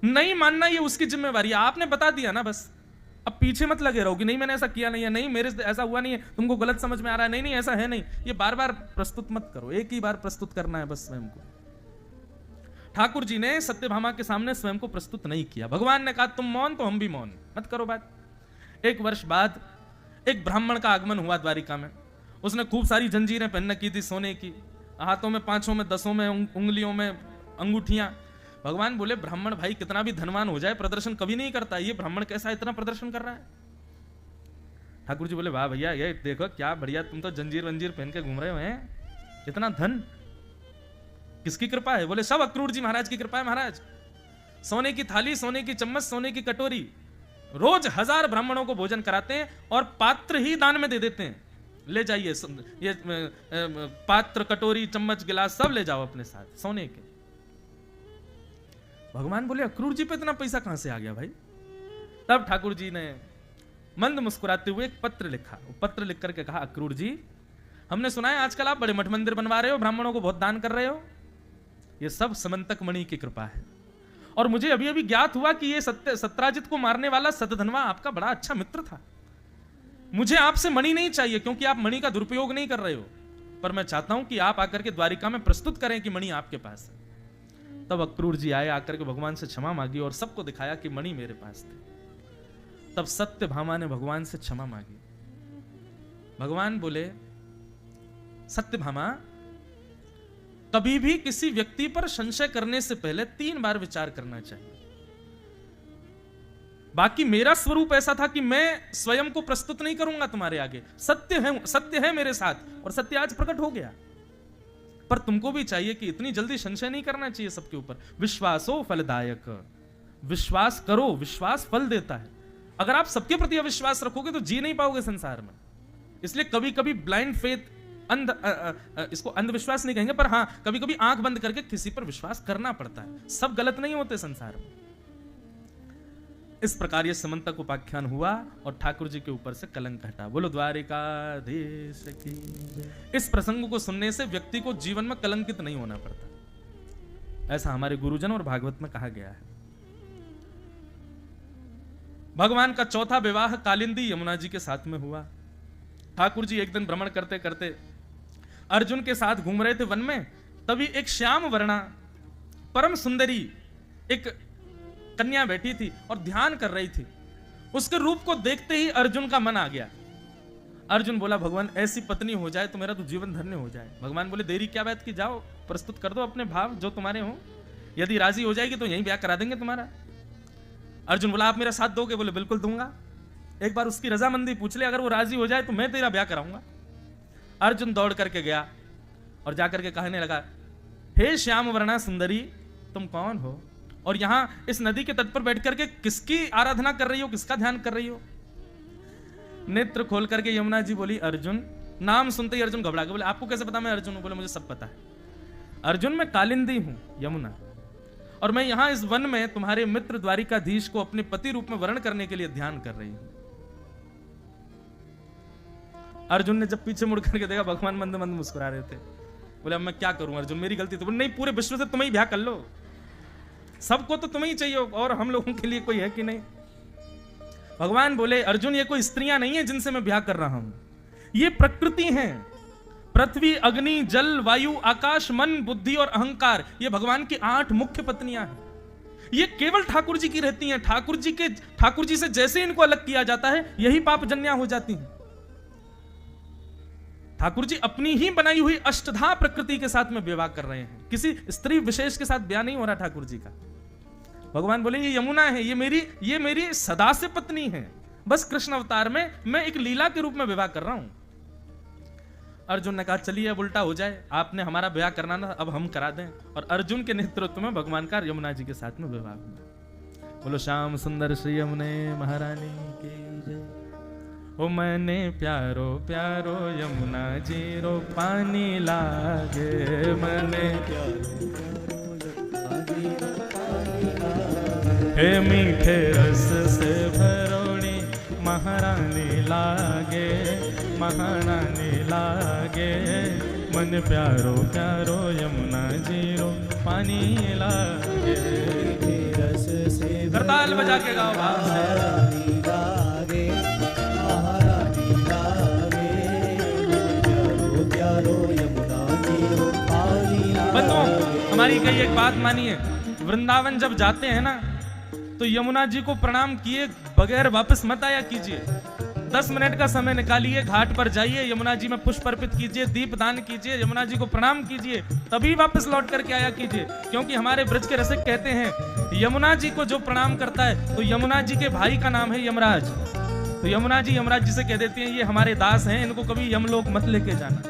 नहीं मानना ये उसकी जिम्मेवारी है, आपने बता दिया ना बस। अब पीछे मत लगे रहो कि नहीं मैंने ऐसा किया नहीं है, नहीं मेरे से ऐसा हुआ नहीं है, तुमको गलत समझ में आ रहा है, नहीं नहीं ऐसा है नहीं। ये बार बार प्रस्तुत मत करो, एक ही बार प्रस्तुत करना है बस स्वयं को। ठाकुर जी ने सत्यभामा के सामने स्वयं को प्रस्तुत नहीं किया। भगवान ने कहा तुम मौन तो हम भी मौन, मत करो बात। एक वर्ष बाद एक ब्राह्मण का आगमन हुआ द्वारिका में। उसने खूब सारी जंजीरें पहन की थी सोने की, हाथों में 5 में 10 में उंगलियों में अंगूठियां। भगवान बोले ब्राह्मण भाई कितना भी धनवान हो जाए प्रदर्शन कभी नहीं करता, ये ब्राह्मण कैसा इतना प्रदर्शन कर रहा है? ठाकुर जी बोले वाह भैया, ये देखो क्या बढ़िया, तुम तो जंजीर वंजीर पहन के घूम रहे हो हैं, इतना धन किसकी कृपा है? बोले सब अक्रूर जी महाराज की कृपा है महाराज। सोने की थाली, सोने की चम्मच, सोने की कटोरी, रोज 1000 ब्राह्मणों को भोजन कराते हैं और पात्र ही दान में दे देते हैं। ले जाइए ये पात्र, कटोरी, चम्मच, गिलास सब ले जाओ अपने साथ सोने के। भगवान बोले अक्रूर जी पे इतना पैसा कहां से आ गया भाई? तब ठाकुर जी ने मंद मुस्कुराते हुए एक पत्र लिखा। वो पत्र लिख करके कहा अक्रूर जी, हमने सुना है आजकल आप बड़े मठ मंदिर बनवा रहे हो, ब्राह्मणों को बहुत दान कर रहे हो, ये सब समंतक मणि की कृपा है। और मुझे अभी अभी ज्ञात हुआ कि ये सत्राजित को मारने वाला सतधनवा आपका बड़ा अच्छा मित्र था। मुझे आपसे मणि नहीं चाहिए क्योंकि आप मणि का दुरुपयोग नहीं कर रहे हो, पर मैं चाहता हूं कि आप आकर के द्वारिका में प्रस्तुत करें कि मणि आपके पास है। तब अक्रूर जी आए, आकर के भगवान से क्षमा मांगी और सबको दिखाया कि मणि मेरे पास थे। तब सत्यभामा ने भगवान से क्षमा मांगी। भगवान बोले सत्यभामा, कभी भी किसी व्यक्ति पर संशय करने से पहले 3 बार विचार करना चाहिए। बाकी मेरा स्वरूप ऐसा था कि मैं स्वयं को प्रस्तुत नहीं करूंगा तुम्हारे आगे, सत्य है मेरे साथ और सत्य आज प्रकट हो गया। पर तुमको भी चाहिए कि इतनी जल्दी संशय नहीं करना चाहिए सबके ऊपर। विश्वासो फलदायक, विश्वास करो, विश्वास फल देता है। अगर आप सबके प्रति अविश्वास रखोगे तो जी नहीं पाओगे संसार में। इसलिए कभी कभी ब्लाइंड फेथ, इसको अंधविश्वास नहीं कहेंगे, पर हां कभी कभी आंख बंद करके किसी पर विश्वास करना पड़ता है। सब गलत नहीं होते संसार में। इस प्रकार यह समंतक उपाख्यान हुआ और ठाकुर जी के ऊपर से कलंक हटा। बोलो द्वारिकाधीश की। इस प्रसंग को सुनने से व्यक्ति को जीवन में कलंकित नहीं होना पड़ता, ऐसा हमारे गुरुजन और भागवत में कहा गया है। भगवान का चौथा विवाह कालिंदी यमुना जी के साथ में हुआ। ठाकुर जी एक दिन भ्रमण करते करते अर्जुन के साथ घूम रहे थे वन में, तभी एक श्याम वर्णा परम सुंदरी एक कन्या बैठी थी और ध्यान कर रही थी। उसके रूप को देखते ही अर्जुन का मन आ गया। अर्जुन बोला भगवान ऐसी पत्नी हो जाए तो मेरा तो जीवन धन्य हो जाए। भगवान बोले देरी क्या बात की, जाओ प्रस्तुत कर दो अपने भाव जो तुम्हारे हो, यदि राजी हो जाएगी तो यहीं ब्याह करा देंगे तुम्हारा। अर्जुन बोला आप मेरा साथ दोगे? बोले बिल्कुल दूंगा, एक बार उसकी रजामंदी पूछ ले, अगर वो राजी हो जाए तो मैं तेरा ब्याह कराऊंगा। अर्जुन दौड़ करके गया और जाकर के कहने लगा हे श्याम वर्णा सुंदरी, तुम कौन हो और यहां इस नदी के तट पर बैठ करके किसकी आराधना कर रही हो, किसका ध्यान कर रही हो? नेत्र खोल करके यमुना जी बोली अर्जुन। नाम सुनते ही अर्जुन घबरा गया। बोले आपको कैसे पता मैं अर्जुन हूं? बोले मुझे सब पता है अर्जुन, मैं कालिंदी हूं यमुना, और मैं यहां इस वन में तुम्हारे मित्र द्वारिकाधीश को अपने पति रूप में वर्ण करने के लिए ध्यान कर रही हूं। अर्जुन ने जब पीछे मुड़ करके देखा भगवान मंद मंद मुस्कुरा रहे थे। बोले अब मैं क्या करूं अर्जुन, मेरी गलती तो। बोले नहीं, पूरे विश्व से तुम्हें ही ब्याह कर लो, सबको तो तुम्हें ही चाहिए और हम लोगों के लिए कोई है कि नहीं? भगवान बोले अर्जुन ये कोई स्त्रियां नहीं है जिनसे मैं ब्याह कर रहा हूं, ये प्रकृति है। पृथ्वी, अग्नि, जल, वायु, आकाश, मन, बुद्धि और अहंकार, ये भगवान की 8 मुख्य पत्नियां हैं। ये केवल ठाकुर जी की रहती हैं। ठाकुर जी से जैसे इनको अलग किया जाता है यही पाप जन्या हो जाती हैं। ठाकुर जी अपनी ही बनाई हुई अष्टधा प्रकृति के साथ में विवाह कर रहे हैं, किसी स्त्री विशेष के साथ ब्याह नहीं हो रहा ठाकुर जी का। भगवान बोले ये यमुना है, ये मेरी सदा से पत्नी है, बस कृष्ण अवतार में मैं एक लीला के रूप में विवाह कर रहा हूं। अर्जुन ने कहा चलिए अब उल्टा हो जाए, आपने हमारा विवाह करना ना, अब हम करा दें। और अर्जुन के नेतृत्व में भगवान का यमुना जी के साथ में विवाह हुआ। बोलो श्याम सुंदर श्री यमुने महारानी की जय। ओ मैंने प्यारो प्यारो यमुना जी रो पानी लागे, मैंने हे मीठे रस से भरोड़ी महारानी लागे, महारानी लागे, मन प्यारो प्यारो यमुना जी रो पानी लागे। रस से करताल बजा के गाओ भाव से। बंधुओं हमारी कई एक बात मानिए, वृंदावन जब जाते हैं ना तो यमुना जी को प्रणाम किए बगैर वापस मत आया कीजिए। 10 मिनट का समय निकालिए, घाट पर जाइए, यमुना जी में पुष्प अर्पित कीजिए, दीप दान कीजिए, यमुना जी को प्रणाम कीजिए, तभी वापस लौट करके आया कीजिए। क्योंकि हमारे ब्रज के रसिक कहते हैं यमुना जी को जो प्रणाम करता है तो यमुना जी के भाई का नाम है यमराज। तो यमुना जी यमराज जी से कह देती हैं ये हमारे दास हैं, इनको कभी यमलोक मत लेके जाना।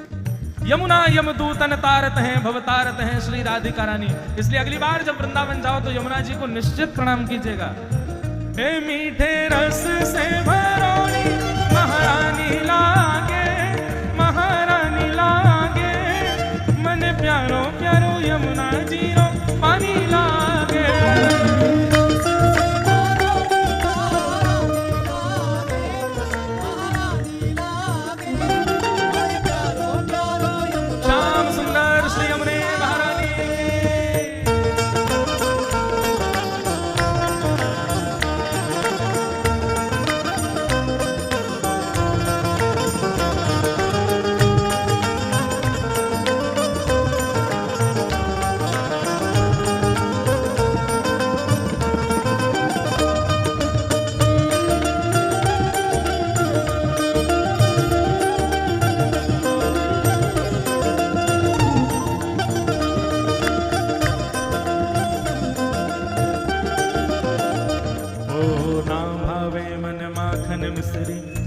यमुना यमदूतन तारत हैं भव तारत हैं श्री राधिका रानी। इसलिए अगली बार जब वृंदावन जाओ तो यमुना जी को निश्चित प्रणाम कीजिएगा। हे मीठे रस से भरोड़ी महारानी लागे, महारानी लागे, मन प्यारो प्यारो यमुना जी रो पानी लागे।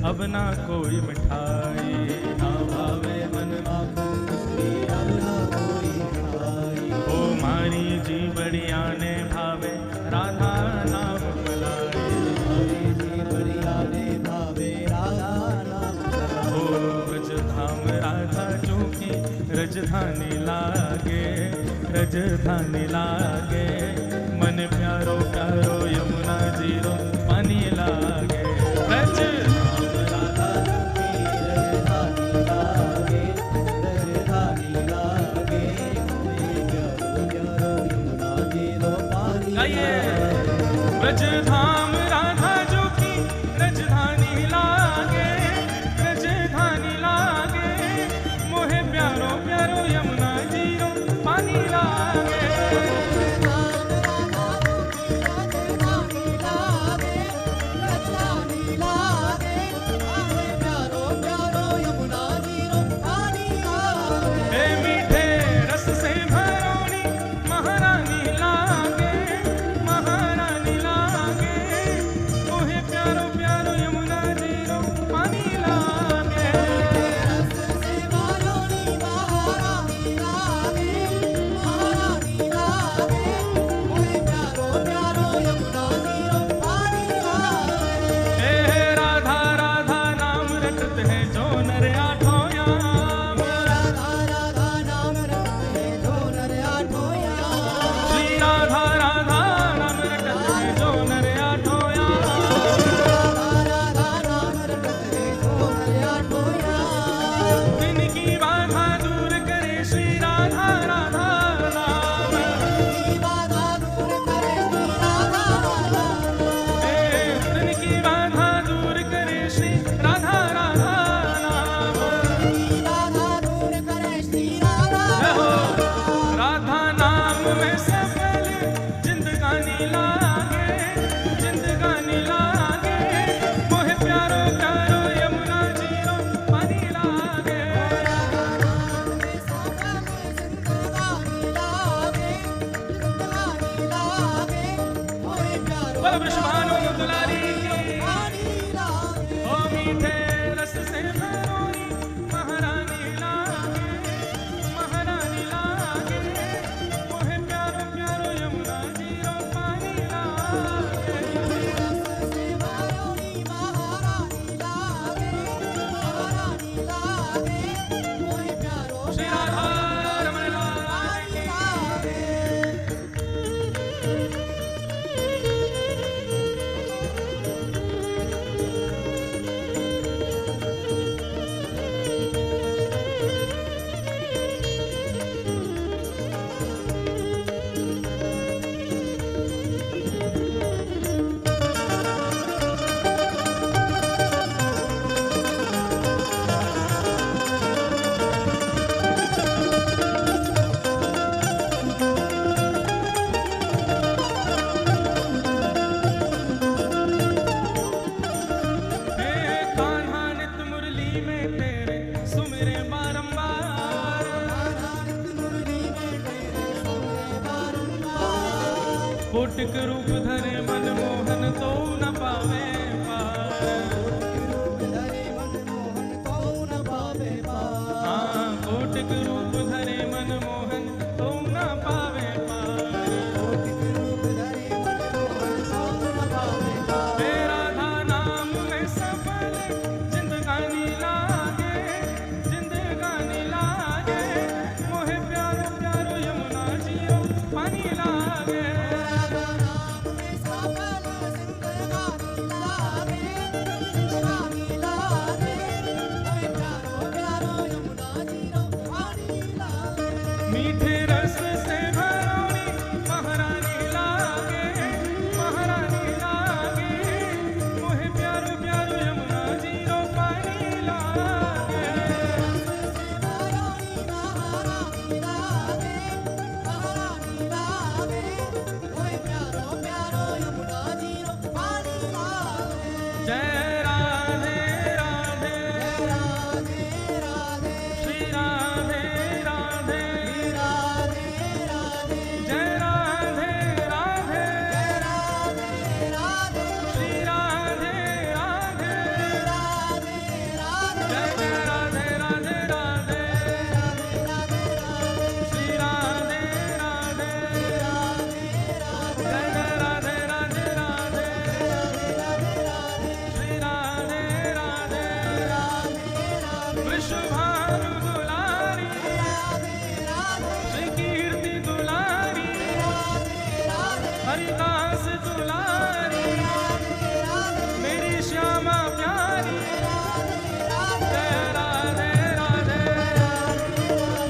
अब ना कोई मिठाई, ना भावे मन माखन मिश्री, अब ना कोई मिठाई। ओ मारी जी बढ़िया ने भावे राधा नाम मलाई, मारी जी बढ़िया ने भावे राधा नाम मलाई। ओ ब्रज धाम राधा जो की रजधानी लागे, रजधानी लागे, मन प्यारो प्यारो यमुना जी रो पानी लागे। ब्रज ब्रज धाम राधा जो की रजधानी लागे, रजधानी लागे, मोहे प्यारो प्यारो यमुना जी रो पानी लागे। सुमिरे बारंबार, कोटिक रूप धरे मनमोहन तो न पावे पार। हाँ, कोटिक रूप धरे मनमोहन तो न पावे पार। तेरा था नाम में सफल जिंदगानी लागे, जिंदगानी लागे, मोहे प्यारो प्यारो यमुना जियो पानी लागे। मीठे रस से भरौनी महारानी लागे, महारानी लागे, मोहे प्यारो प्यारो यमुना जीरो पानी लागे। जय राधे राधे, श्री राधे राधे, जय राधे राधे, श्री राधे राधे, जय जय राधे राधे राधे, श्री राधे राधे, जय जय राधे राधे राधे, श्री राधे राधे, वृषभानु दुलारी, श्री कीर्ति दुलारी, हरिदास दुलारी, मेरी श्यामा प्यारी, जय राधे राधे,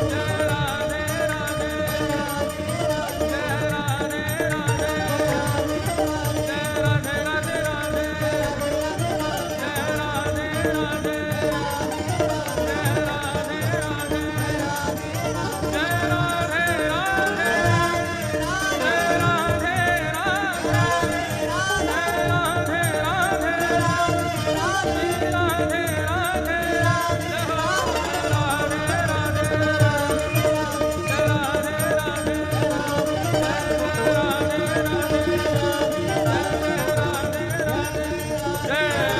जय राधे राधे, जय राधे राधे, जय राधे राधे राधे, जय राधे राधे, जय राधे राधे, जय राधे राधे, जय राधे राधे, श्री राधे राधे, जय राधे राधे, जय राधे राधे, जय राधे राधे, जय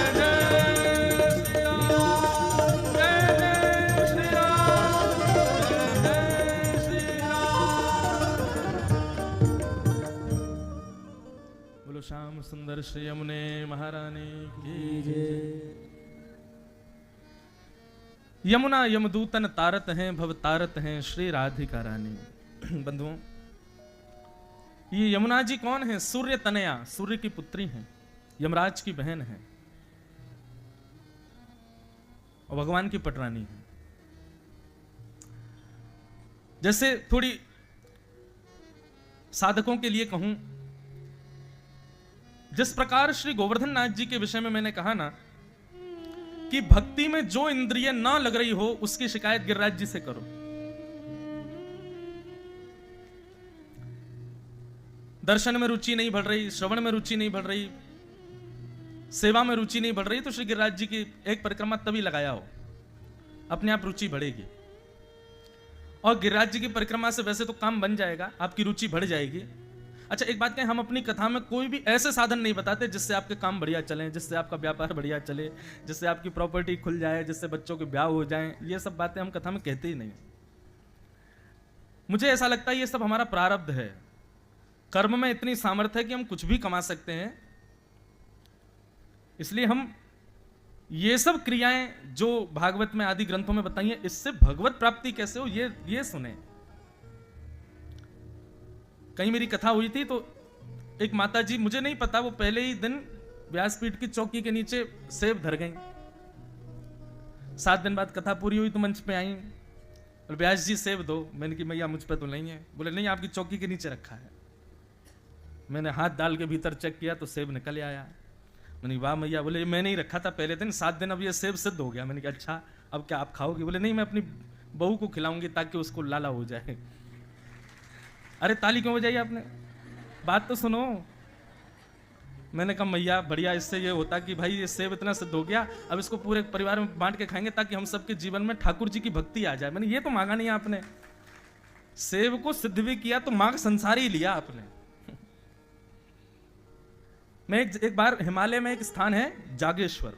जय श्री राम, जय जय श्री राम, जय श्री राम। बोलो श्याम सुंदर श्री यमुने महारानी की जय। यमुना यमदूतन तारत हैं, भव तारत हैं श्री राधिका रानी। बंधुओं, ये यमुना जी कौन है? सूर्य तनया, सूर्य की पुत्री हैं, यमराज की बहन है और भगवान की पटरानी है। जैसे थोड़ी साधकों के लिए कहूं, जिस प्रकार श्री गोवर्धन नाथ जी के विषय में मैंने कहा ना कि भक्ति में जो इंद्रिय ना लग रही हो उसकी शिकायत गिरिराज जी से करो। दर्शन में रुचि नहीं बढ़ रही, श्रवण में रुचि नहीं बढ़ रही, सेवा में रुचि नहीं बढ़ रही, तो श्री गिरिराज जी की एक परिक्रमा तभी लगाया हो, अपने आप रुचि बढ़ेगी। और गिरिराज जी की परिक्रमा से वैसे तो काम बन जाएगा, आपकी रुचि बढ़ जाएगी। अच्छा एक बात कहें, हम अपनी कथा में कोई भी ऐसे साधन नहीं बताते जिससे आपके काम बढ़िया चले, जिससे आपका व्यापार बढ़िया चले, जिससे आपकी प्रॉपर्टी खुल जाए, जिससे बच्चों के ब्याह हो जाएं। ये सब बातें हम कथा में कहते ही नहीं। मुझे ऐसा लगता है ये सब हमारा प्रारब्ध है। कर्म में इतनी सामर्थ्य है कि हम कुछ भी कमा सकते हैं, इसलिए हम ये सब क्रियाएं जो भागवत में आदि ग्रंथों में बताई हैं, इससे भगवत प्राप्ति कैसे हो ये सुने। कहीं मेरी कथा हुई थी तो एक माता जी, मुझे नहीं पता, वो पहले ही दिन व्यासपीठ की चौकी के नीचे सेब धर गई। 7 दिन बाद कथा पूरी हुई तो मंच पे आई और व्यास जी सेब दो। मैंने कहा मैया मुझ पे तो नहीं है। बोले नहीं, आपकी चौकी के नीचे रखा है। मैंने हाथ डाल के भीतर चेक किया तो सेब निकल आया। मैंने वाह मैया। बोले मैंने ही रखा था पहले दिन, 7 दिन अब ये सेब सिद्ध हो गया। मैंने कहा अच्छा अब क्या आप खाओगे? बोले नहीं, मैं अपनी बहू को खिलाऊंगी ताकि उसको लाला हो जाए। अरे ताली क्यों बजाई आपने? बात तो सुनो। मैंने कहा मैया बढ़िया, इससे ये होता कि भाई ये सेब इतना सिद्ध हो गया, अब इसको पूरे परिवार में बांट के खाएंगे ताकि हम सबके जीवन में ठाकुर जी की भक्ति आ जाए। मैंने ये तो मांगा नहीं आपने, सेब को सिद्ध भी किया तो मांग संसार ही लिया आपने। मैं एक बार हिमालय में एक स्थान है जागेश्वर,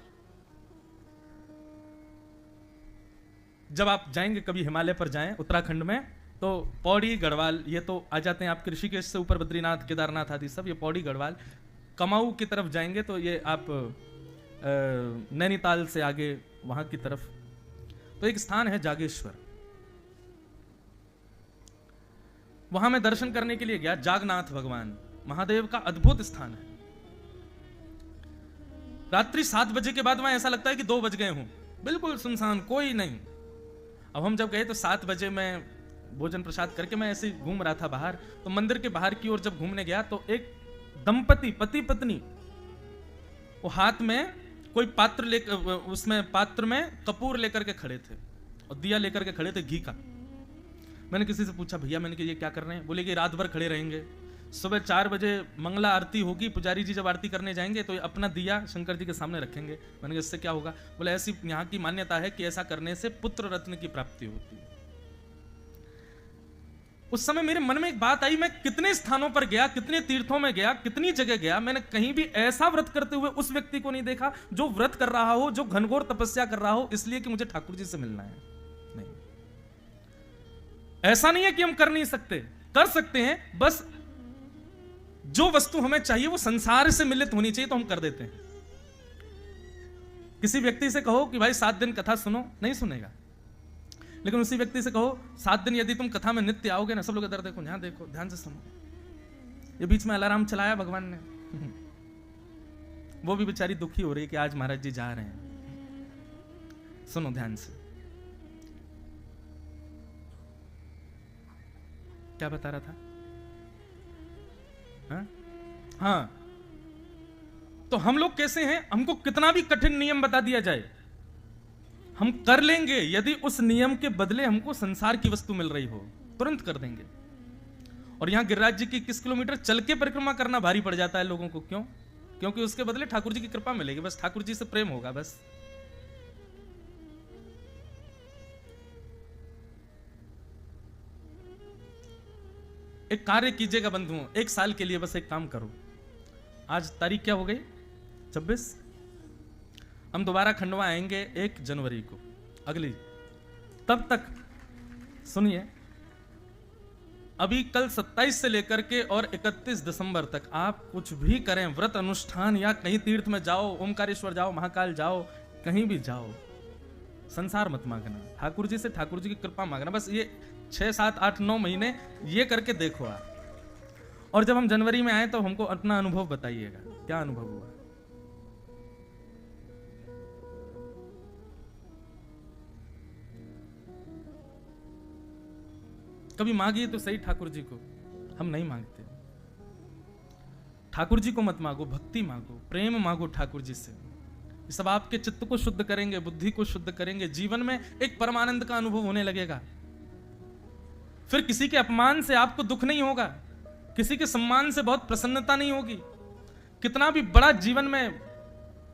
जब आप जाएंगे कभी हिमालय पर जाएं उत्तराखंड में, तो पौड़ी गढ़वाल ये तो आ जाते हैं आप, ऋषिकेश से ऊपर बद्रीनाथ केदारनाथ आदि सब, ये पौड़ी गढ़वाल कमाऊ की तरफ जाएंगे तो ये आप नैनीताल से आगे वहां की तरफ, तो एक स्थान है जागेश्वर। वहां मैं दर्शन करने के लिए गया। जागनाथ भगवान महादेव का अद्भुत स्थान है। रात्रि 7 बजे के बाद वहां ऐसा लगता है कि 2 बज गए हों, बिल्कुल सुनसान, कोई नहीं। अब हम जब गए तो 7 बजे मैं भोजन प्रसाद करके मैं ऐसे ही घूम रहा था बाहर, तो मंदिर के बाहर की ओर जब घूमने गया तो एक दंपति, पति पत्नी, वो हाथ में कोई पात्र लेकर, उसमें पात्र में कपूर लेकर के खड़े थे और दिया लेकर के खड़े थे घी का। मैंने किसी से पूछा भैया, मैंने कहा ये क्या कर रहे हैं? बोले कि रात भर खड़े रहेंगे, सुबह 4 बजे मंगला आरती होगी, पुजारी जी जब आरती करने जाएंगे तो अपना दिया शंकर जी के सामने रखेंगे। मैंने कहा इससे क्या होगा? बोले ऐसी यहाँ की मान्यता है कि ऐसा करने से पुत्र रत्न की प्राप्ति होती है। उस समय मेरे मन में एक बात आई, मैं कितने स्थानों पर गया, कितने तीर्थों में गया, कितनी जगह गया, मैंने कहीं भी ऐसा व्रत करते हुए उस व्यक्ति को नहीं देखा जो व्रत कर रहा हो, जो घनघोर तपस्या कर रहा हो इसलिए कि मुझे ठाकुर जी से मिलना है। नहीं, ऐसा नहीं है कि हम कर नहीं सकते, कर सकते हैं, बस जो वस्तु हमें चाहिए वो संसार से मिलित होनी चाहिए तो हम कर देते हैं। किसी व्यक्ति से कहो कि भाई 7 दिन कथा सुनो, नहीं सुनेगा। लेकिन उसी व्यक्ति से कहो 7 दिन यदि तुम कथा में नित्य आओगे ना, सब लोग इधर देखो, यहां देखो, ध्यान से सुनो। ये बीच में अलार्म चलाया भगवान ने, वो भी बेचारी दुखी हो रही है कि आज महाराज जी जा रहे हैं, सुनो ध्यान से। क्या बता रहा था? हाँ, तो हम लोग कैसे हैं? हमको कितना भी कठिन नियम बता दिया जाए हम कर लेंगे, यदि उस नियम के बदले हमको संसार की वस्तु मिल रही हो तुरंत कर देंगे। और यहां गिरिराज जी की 21 किलोमीटर चल के परिक्रमा करना भारी पड़ जाता है लोगों को। क्यों? क्योंकि उसके बदले ठाकुर जी की कृपा मिलेगी, बस ठाकुर जी से प्रेम होगा। बस एक कार्य कीजिएगा बंधुओं, 1 साल के लिए बस एक काम करो। आज तारीख क्या हो गई? 26। हम दोबारा खंडवा आएंगे 1 जनवरी को अगली। तब तक सुनिए, अभी कल 27 से लेकर के और 31 दिसंबर तक आप कुछ भी करें, व्रत अनुष्ठान या कहीं तीर्थ में जाओ, ओमकारेश्वर जाओ, महाकाल जाओ, कहीं भी जाओ, संसार मत मांगना, ठाकुर जी से ठाकुर जी की कृपा मांगना। बस ये 6, 7, 8, 9 महीने ये करके देखो आप। और जब हम जनवरी में आए तो हमको अपना अनुभव बताइएगा, क्या अनुभव हुआ। कभी मांगिए तो सही ठाकुर जी को, हम नहीं मांगते। ठाकुर जी को मत मांगो, भक्ति मांगो, प्रेम मांगो ठाकुर जी से। ये सब आपके चित्त को शुद्ध करेंगे, बुद्धि को शुद्ध करेंगे, जीवन में एक परमानंद का अनुभव होने लगेगा। फिर किसी के अपमान से आपको दुख नहीं होगा, किसी के सम्मान से बहुत प्रसन्नता नहीं होगी। कितना भी बड़ा जीवन में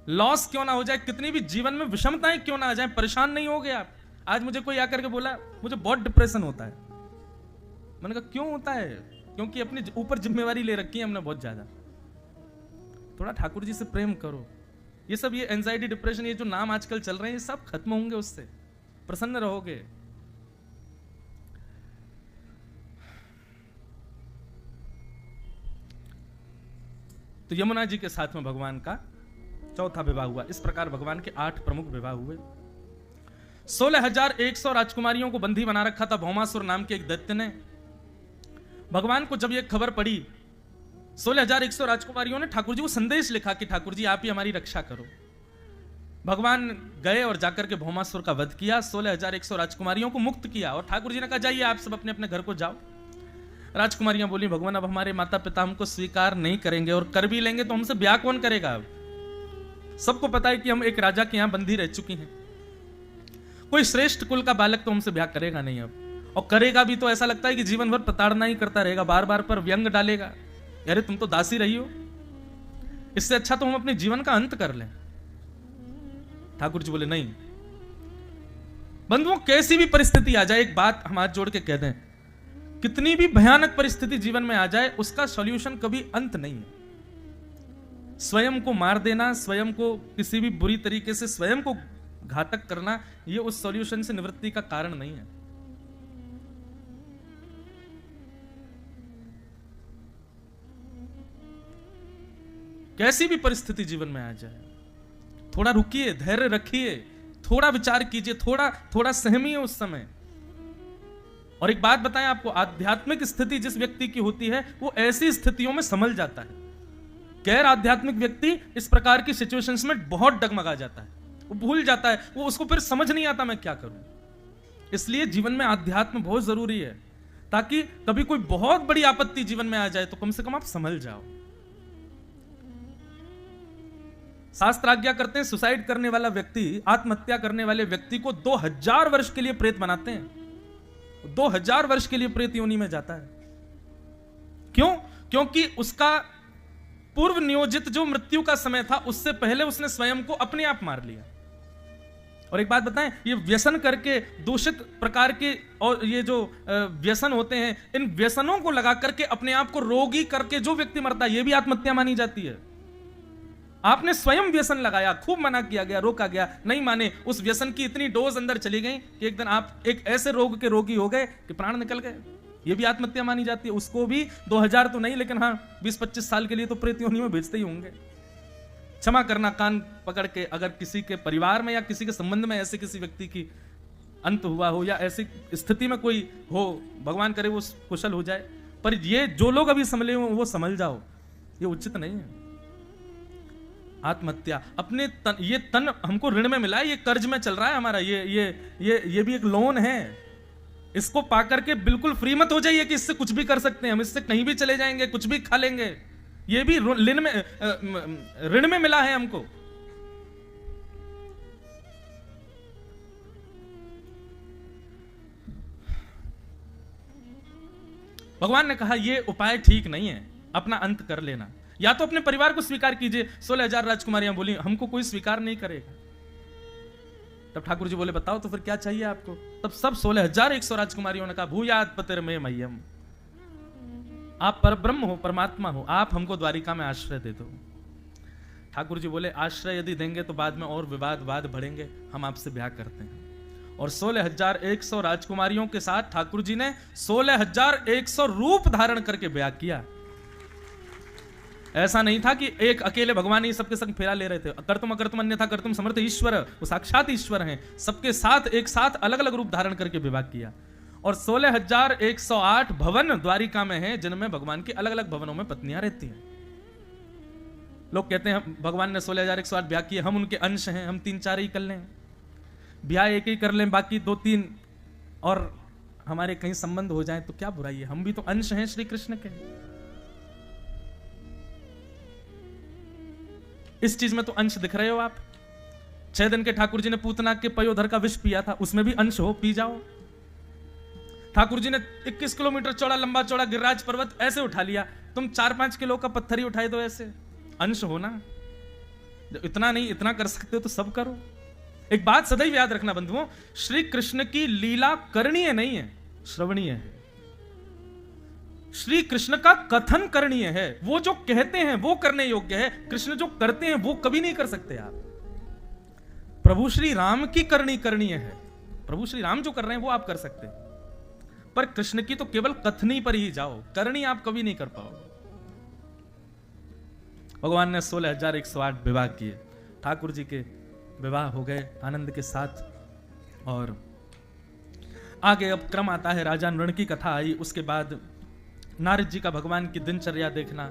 लॉस क्यों ना हो जाए, कितनी भी जीवन में विषमताएं क्यों ना आ जाए, परेशान नहीं होगे आप। आज मुझे कोई आकर के बोला मुझे बहुत डिप्रेशन होता है। मैंने कहा क्यों होता है? क्योंकि अपने ऊपर जिम्मेवारी ले रखी है हमने बहुत ज्यादा। थोड़ा ठाकुर जी से प्रेम करो। ये सब, ये एंजाइटी, डिप्रेशन, ये जो नाम आजकल चल रहे हैं, ये सब खत्म होंगे, उससे प्रसन्न रहोगे। तो यमुना जी के साथ में भगवान का 4था विवाह हुआ। इस प्रकार भगवान के 8 प्रमुख विवाह हुए। 16,100 राजकुमारियों को बंदी बना रखा था भौमासुर नाम के एक दैत्य ने। भगवान को जब यह खबर पड़ी, 16,100 राजकुमारियों ने ठाकुर जी को संदेश लिखा कि ठाकुर जी आप ही हमारी रक्षा करो। भगवान गए और जाकर के भौमासुर का वध किया, 16,100 राजकुमारियों को मुक्त किया। और ठाकुर जी ने कहा जाइए आप सब अपने अपने घर को जाओ। राजकुमारियां बोली भगवान अब हमारे माता पिता हमको स्वीकार नहीं करेंगे, और कर भी लेंगे तो हमसे ब्याह कौन करेगा। अब सबको पता है कि हम एक राजा के यहां बंदी रह चुकी हैं, कोई श्रेष्ठ कुल का बालक तो हमसे ब्याह करेगा नहीं अब, और करेगा भी तो ऐसा लगता है कि जीवन भर प्रताड़ना ही करता रहेगा, बार बार पर व्यंग डालेगा, अरे तुम तो दासी रही हो। इससे अच्छा तो हम अपने जीवन का अंत कर लें। ठाकुर जी बोले नहीं बंधुओं, कैसी भी परिस्थिति आ जाए, एक बात हम हाथ जोड़ के कह दें, कितनी भी भयानक परिस्थिति जीवन में आ जाए, उसका सॉल्यूशन कभी अंत नहीं है। स्वयं को मार देना, स्वयं को किसी भी बुरी तरीके से स्वयं को घातक करना, यह उस सॉल्यूशन से निवृत्ति का कारण नहीं है। कैसी भी परिस्थिति जीवन में आ जाए, थोड़ा रुकिए, धैर्य रखिए, थोड़ा विचार कीजिए, थोड़ा सहमिए उस समय। और एक बात बताएं आपको, आध्यात्मिक स्थिति जिस व्यक्ति की होती है वो ऐसी स्थितियों में संभल जाता है। गैर आध्यात्मिक व्यक्ति इस प्रकार की सिचुएशंस में बहुत डगमगा जाता है, वो भूल जाता है, वो उसको फिर समझ नहीं आता मैं क्या करूं। इसलिए जीवन में आध्यात्म बहुत जरूरी है, ताकि कभी कोई बहुत बड़ी आपत्ति जीवन में आ जाए तो कम से कम आप संभल जाओ। शास्त्र आज्ञा करते हैं, सुसाइड करने वाला व्यक्ति, आत्महत्या करने वाले व्यक्ति को 2000 वर्ष के लिए प्रेत बनाते हैं। 2000 वर्ष के लिए प्रेत योनि में जाता है। क्यों? क्योंकि उसका पूर्व नियोजित जो मृत्यु का समय था, उससे पहले उसने स्वयं को अपने आप मार लिया। और एक बात बताएं, ये व्यसन करके दूषित प्रकार के और ये जो व्यसन होते हैं, इन व्यसनों को लगा करके अपने आप को रोगी करके जो व्यक्ति मरता है, ये भी आत्महत्या मानी जाती है। आपने स्वयं व्यसन लगाया, खूब मना किया गया, रोका गया, नहीं माने, उस व्यसन की इतनी डोज अंदर चली गई कि एक दिन आप एक ऐसे रोग के रोगी हो गए कि प्राण निकल गए, ये भी आत्महत्या मानी जाती है। उसको भी 2000 तो नहीं, लेकिन हाँ 20-25 साल के लिए तो प्रेत योनि में भेजते ही होंगे। क्षमा करना, कान पकड़ के, अगर किसी के परिवार में या किसी के संबंध में ऐसे किसी व्यक्ति की अंत हुआ हो या ऐसी स्थिति में कोई हो, भगवान करे वो कुशल हो जाए, पर ये जो लोग अभी संभले हो वो समझ जाओ, ये उचित नहीं है। आत्महत्या, अपने तन, ये तन हमको ऋण में मिला है, ये कर्ज में चल रहा है हमारा, ये भी एक लोन है। इसको पाकर के बिल्कुल फ्री मत हो जाइए कि इससे कुछ भी कर सकते हैं, हम इससे कहीं भी चले जाएंगे, कुछ भी खा लेंगे। ये भी ऋण में मिला है हमको। भगवान ने कहा ये उपाय ठीक नहीं है, अपना अंत कर लेना, या तो अपने परिवार को स्वीकार कीजिए। 16,000 राजकुमारियां बोली हमको कोई स्वीकार नहीं करेगा। तब ठाकुर जी बोले बताओ तो फिर क्या चाहिए आपको? तब सब 16,100 राजकुमारियों ने कहा भूयात पतिर में मह्यम, आप परब्रह्म हो, परमात्मा हो, आप हमको द्वारिका में आश्रय दे दो। ठाकुर जी बोले आश्रय यदि देंगे तो बाद में और विवाद बढ़ेंगे, हम आपसे ब्याह करते हैं। और 16,100 राजकुमारियों के साथ ठाकुर जी ने 16,100 रूप धारण करके ब्याह किया। ऐसा नहीं था कि एक अकेले भगवान ही सबके संग फेरा ले रहे थे। कर्तुम अकर्तुम अन्यथा कर्तुम समर्थ ईश्वर, वो साक्षात ईश्वर हैं, सबके साथ एक साथ अलग अलग रूप धारण करके विवाह किया। और 16,108 भवन द्वारिका में हैं, जिनमें भगवान की अलग अलग भवनों में पत्नियां रहती हैं। लोग कहते हैं भगवान ने 16,108 ब्याह किए, हम उनके अंश हैं, हम 3-4 ही कर लें, ब्याह एक ही कर लें, बाकी 2-3 और हमारे कहीं संबंध हो जाए तो क्या बुराई है, हम भी तो अंश हैं श्री कृष्ण के। इस चीज में तो अंश दिख रहे हो आप। 6 दिन के ठाकुर जी ने पूतना के पयोधर का विष पिया था, उसमें भी अंश हो, पी जाओ। ठाकुर जी ने 21 किलोमीटर चौड़ा लंबा चौड़ा गिरिराज पर्वत ऐसे उठा लिया, तुम 4-5 किलो का पत्थर ही उठाए दो, ऐसे अंश हो ना। इतना नहीं, इतना कर सकते हो तो सब करो। एक बात सदैव याद रखना बंधुओं, श्री कृष्ण की लीला करणीय नहीं है, श्रवणीय है। श्री कृष्ण का कथन करणीय है, वो जो कहते हैं वो करने योग्य है। कृष्ण जो करते हैं वो कभी नहीं कर सकते आप। प्रभु श्री राम की करनी करणीय है, प्रभु श्री राम जो कर रहे हैं वो आप कर सकते हैं, पर कृष्ण की तो केवल कथनी पर ही जाओ, करनी आप कभी नहीं कर पाओगे। भगवान ने 16,108 विवाह किए, ठाकुर जी के विवाह हो गए आनंद के साथ। और आगे अब क्रम आता है, राजा नृण की कथा आई, उसके बाद नारद जी का भगवान की दिनचर्या देखना।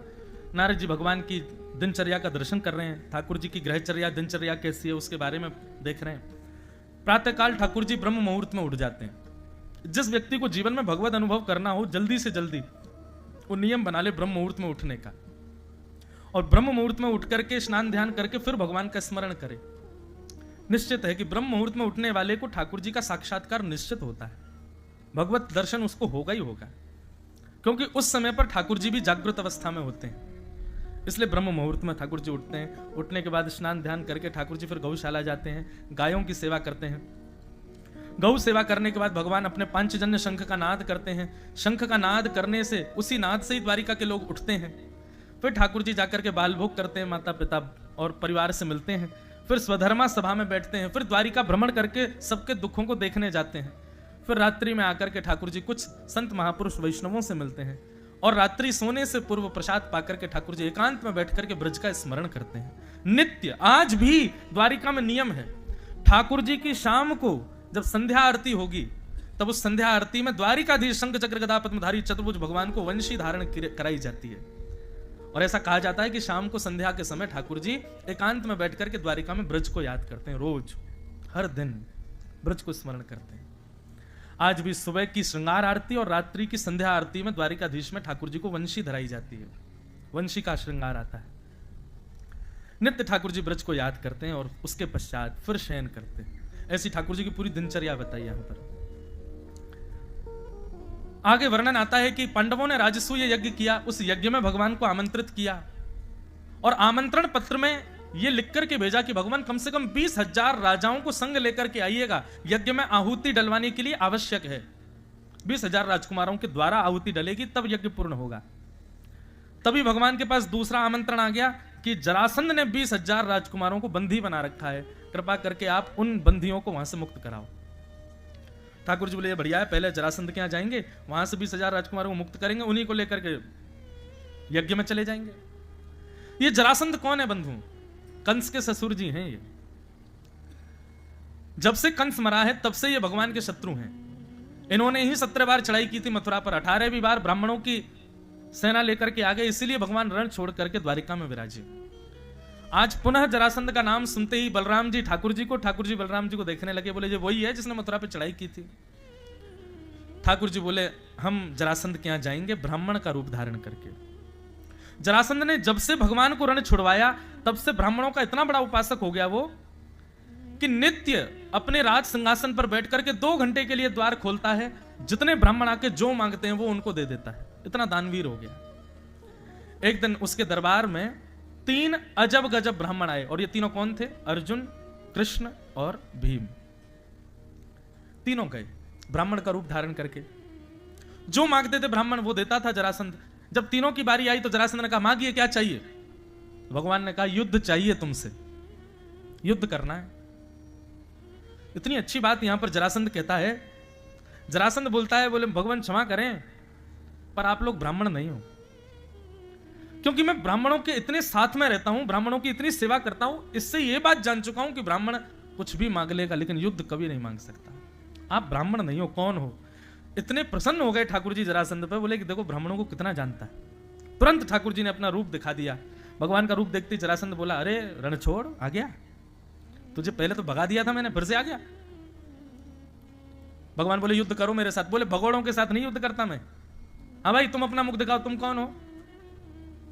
नारद जी भगवान की दिनचर्या का दर्शन कर रहे हैं, ठाकुर जी की ग्रहचर्या दिनचर्या कैसी है उसके बारे में देख रहे हैं। प्रातःकाल ठाकुर जी ब्रह्म मुहूर्त में उठ जाते हैं। जिस व्यक्ति को जीवन में भगवत अनुभव करना हो, जल्दी से जल्दी वो नियम बना ले ब्रह्म मुहूर्त में उठने का, और ब्रह्म मुहूर्त में उठ करके स्नान ध्यान करके फिर भगवान का स्मरण करे। निश्चित है कि ब्रह्म मुहूर्त में उठने वाले को ठाकुर जी का साक्षात्कार निश्चित होता है, भगवत दर्शन उसको होगा ही होगा, क्योंकि उस समय पर ठाकुर जी भी जागृत अवस्था में होते हैं। इसलिए ब्रह्म मुहूर्त में ठाकुर जी उठते हैं। उठने के बाद स्नान ध्यान करके ठाकुर जी फिर गौशाला जाते हैं, गायों की सेवा करते हैं। गौ सेवा करने के बाद भगवान अपने पंचजन्य शंख का नाद करते हैं। शंख का नाद करने से, उसी नाद से ही द्वारिका के लोग उठते हैं। फिर ठाकुर जी जाकर के बाल भोग करते हैं, माता पिता और परिवार से मिलते हैं। फिर स्वधर्मा सभा में बैठते हैं। फिर द्वारिका भ्रमण करके सबके दुखों को देखने जाते हैं। फिर रात्रि में आकर के ठाकुर जी कुछ संत महापुरुष वैष्णवों से मिलते हैं और रात्रि सोने से पूर्व प्रसाद पाकर के ठाकुर जी एकांत में बैठ करके ब्रज का स्मरण करते हैं। नित्य आज भी द्वारिका में नियम है, ठाकुर जी की शाम को जब संध्या आरती होगी तब उस संध्या आरती में द्वारिकाधीश शंख चक्र गदा पद्मधारी चतुर्भुज भगवान को वंशी धारण कराई जाती है। और ऐसा कहा जाता है कि शाम को संध्या के समय ठाकुर जी एकांत में बैठ करके द्वारिका में ब्रज को याद करते हैं। रोज हर दिन ब्रज को स्मरण करते हैं। आज भी सुबह की श्रृंगार आरती और रात्रि की संध्या आरती में द्वारिकाधीश में ठाकुर जी को वंशी धराई जाती है। वंशी का श्रृंगार आता है। नित्य ठाकुर जी ब्रज को याद करते हैं और उसके पश्चात फिर शयन करते हैं। ऐसी ठाकुर जी की पूरी दिनचर्या बताई यहां पर। आगे वर्णन आता है कि पांडवों ने राजसूय यज्ञ किया, उस यज्ञ में भगवान को आमंत्रित किया और आमंत्रण पत्र में यह लिख करके भेजा कि भगवान कम से कम 20,000 राजाओं को संग लेकर के आइएगा, यज्ञ में आहुति डलवाने के लिए आवश्यक है। 20,000 राजकुमारों के द्वारा आहुति डलेगी तब यज्ञ पूर्ण होगा। तभी भगवान के पास दूसरा आमंत्रण आ गया कि जरासंध ने 20,000 राजकुमारों को बंदी बना रखा है, कृपा करके आप उन बंदियों को वहां से मुक्त कराओ। ठाकुर जी बोले ये बढ़िया है, पहले जरासंध के यहाँ जाएंगे, वहां से 20,000 राजकुमारों को मुक्त करेंगे, उन्हीं को लेकर के यज्ञ में चले जाएंगे। ये जरासंध कौन है बंधु? कंस के ससुर जी हैं। ये जब से कंस मरा है तब से ये भगवान के शत्रु हैं। इन्होंने ही 17 बार चढ़ाई की थी मथुरा पर, 18वीं बार ब्राह्मणों की सेना लेकर के आ गए, इसीलिए भगवान रण छोड़ करके द्वारिका में विराजे। आज पुनः जरासंध का नाम सुनते ही बलराम जी ठाकुर जी बलराम जी को देखने लगे। बोले ये वही है जिसने मथुरा पे चढ़ाई की थी। ठाकुर जी बोले हम जरासंध के यहां जाएंगे ब्राह्मण का रूप धारण करके। जरासंध ने जब से भगवान को रण छुड़वाया तब से ब्राह्मणों का इतना बड़ा उपासक हो गया वो कि नित्य अपने राज सिंहासन पर बैठ करके 2 घंटे के लिए द्वार खोलता है। जितने ब्राह्मण आके जो मांगते हैं वो उनको दे देता है। इतना दानवीर हो गया। एक दिन उसके दरबार में 3 अजब गजब ब्राह्मण आए और ये तीनों कौन थे? अर्जुन, कृष्ण और भीम। तीनों गए ब्राह्मण का रूप धारण करके। जो मांगते थे ब्राह्मण वो देता था जरासंध। जब तीनों की बारी आई तो जरासंध ने कहा मांगिए क्या चाहिए? भगवान ने कहा युद्ध चाहिए तुमसे, युद्ध करना है। इतनी अच्छी बात यहां पर जरासंध कहता है। जरासंध बोलता है बोले भगवान क्षमा करें पर आप लोग ब्राह्मण नहीं हो, क्योंकि मैं ब्राह्मणों के इतने साथ में रहता हूं, ब्राह्मणों की इतनी सेवा करता हूं, इससे यह बात जान चुका हूं कि ब्राह्मण कुछ भी मांग लेगा लेकिन युद्ध कभी नहीं मांग सकता। आप ब्राह्मण नहीं हो, कौन हो? इतने प्रसन्न हो गए ठाकुर जी जरासंध पे, बोले कि देखो ब्राह्मणों को कितना जानता है। तुरंत ठाकुर जी ने अपना रूप दिखा दिया। भगवान का रूप देखते जरासंध बोला अरे रण छोड़, आ गया? तुझे पहले तो भगा दिया था मैंने, फिर से आ गया? भगवान बोले युद्ध करो मेरे साथ। बोले भगोड़ों के साथ नहीं युद्ध करता मैं। हाँ भाई तुम अपना मुख दिखाओ, तुम कौन हो?